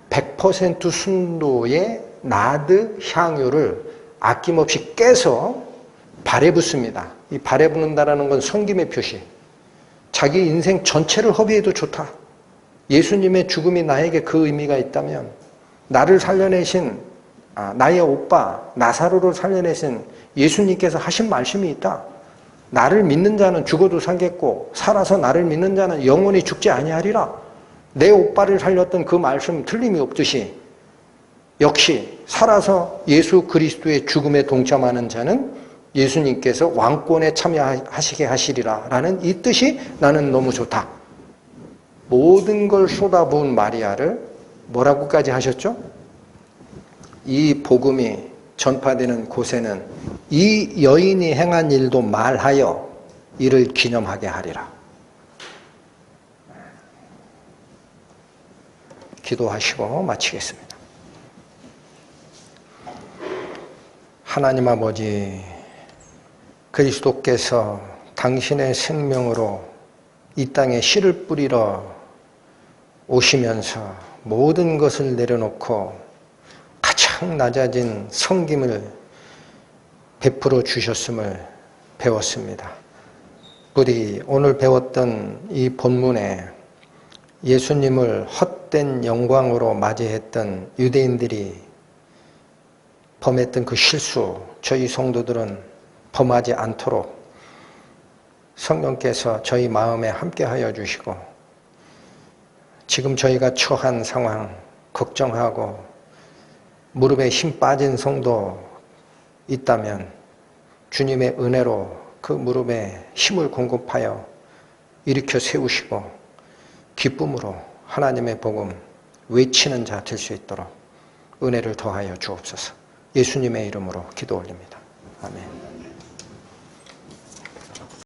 100% 순도의 나드 향유를 아낌없이 깨서 발에 붓습니다. 이 발에 붓는다는 건 섬김의 표시. 자기 인생 전체를 허비해도 좋다. 예수님의 죽음이 나에게 그 의미가 있다면, 나를 살려내신 나의 오빠 나사로를 살려내신 예수님께서 하신 말씀이 있다. 나를 믿는 자는 죽어도 살겠고 살아서 나를 믿는 자는 영원히 죽지 아니하리라. 내 오빠를 살렸던 그 말씀 틀림이 없듯이 역시 살아서 예수 그리스도의 죽음에 동참하는 자는 예수님께서 왕권에 참여하시게 하시리라 라는 이 뜻이 나는 너무 좋다. 모든 걸 쏟아부은 마리아를 뭐라고까지 하셨죠? 이 복음이 전파되는 곳에는 이 여인이 행한 일도 말하여 이를 기념하게 하리라. 기도하시고 마치겠습니다. 하나님 아버지, 그리스도께서 당신의 생명으로 이 땅에 씨를 뿌리러 오시면서 모든 것을 내려놓고 가장 낮아진 섬김을 베풀어 주셨음을 배웠습니다. 우리 오늘 배웠던 이 본문에 예수님을 헛된 영광으로 맞이했던 유대인들이 범했던 그 실수, 저희 성도들은 범하지 않도록 성령께서 저희 마음에 함께하여 주시고, 지금 저희가 처한 상황 걱정하고 무릎에 힘 빠진 성도 있다면 주님의 은혜로 그 무릎에 힘을 공급하여 일으켜 세우시고 기쁨으로 하나님의 복음 외치는 자 될 수 있도록 은혜를 더하여 주옵소서. 예수님의 이름으로 기도 올립니다. 아멘.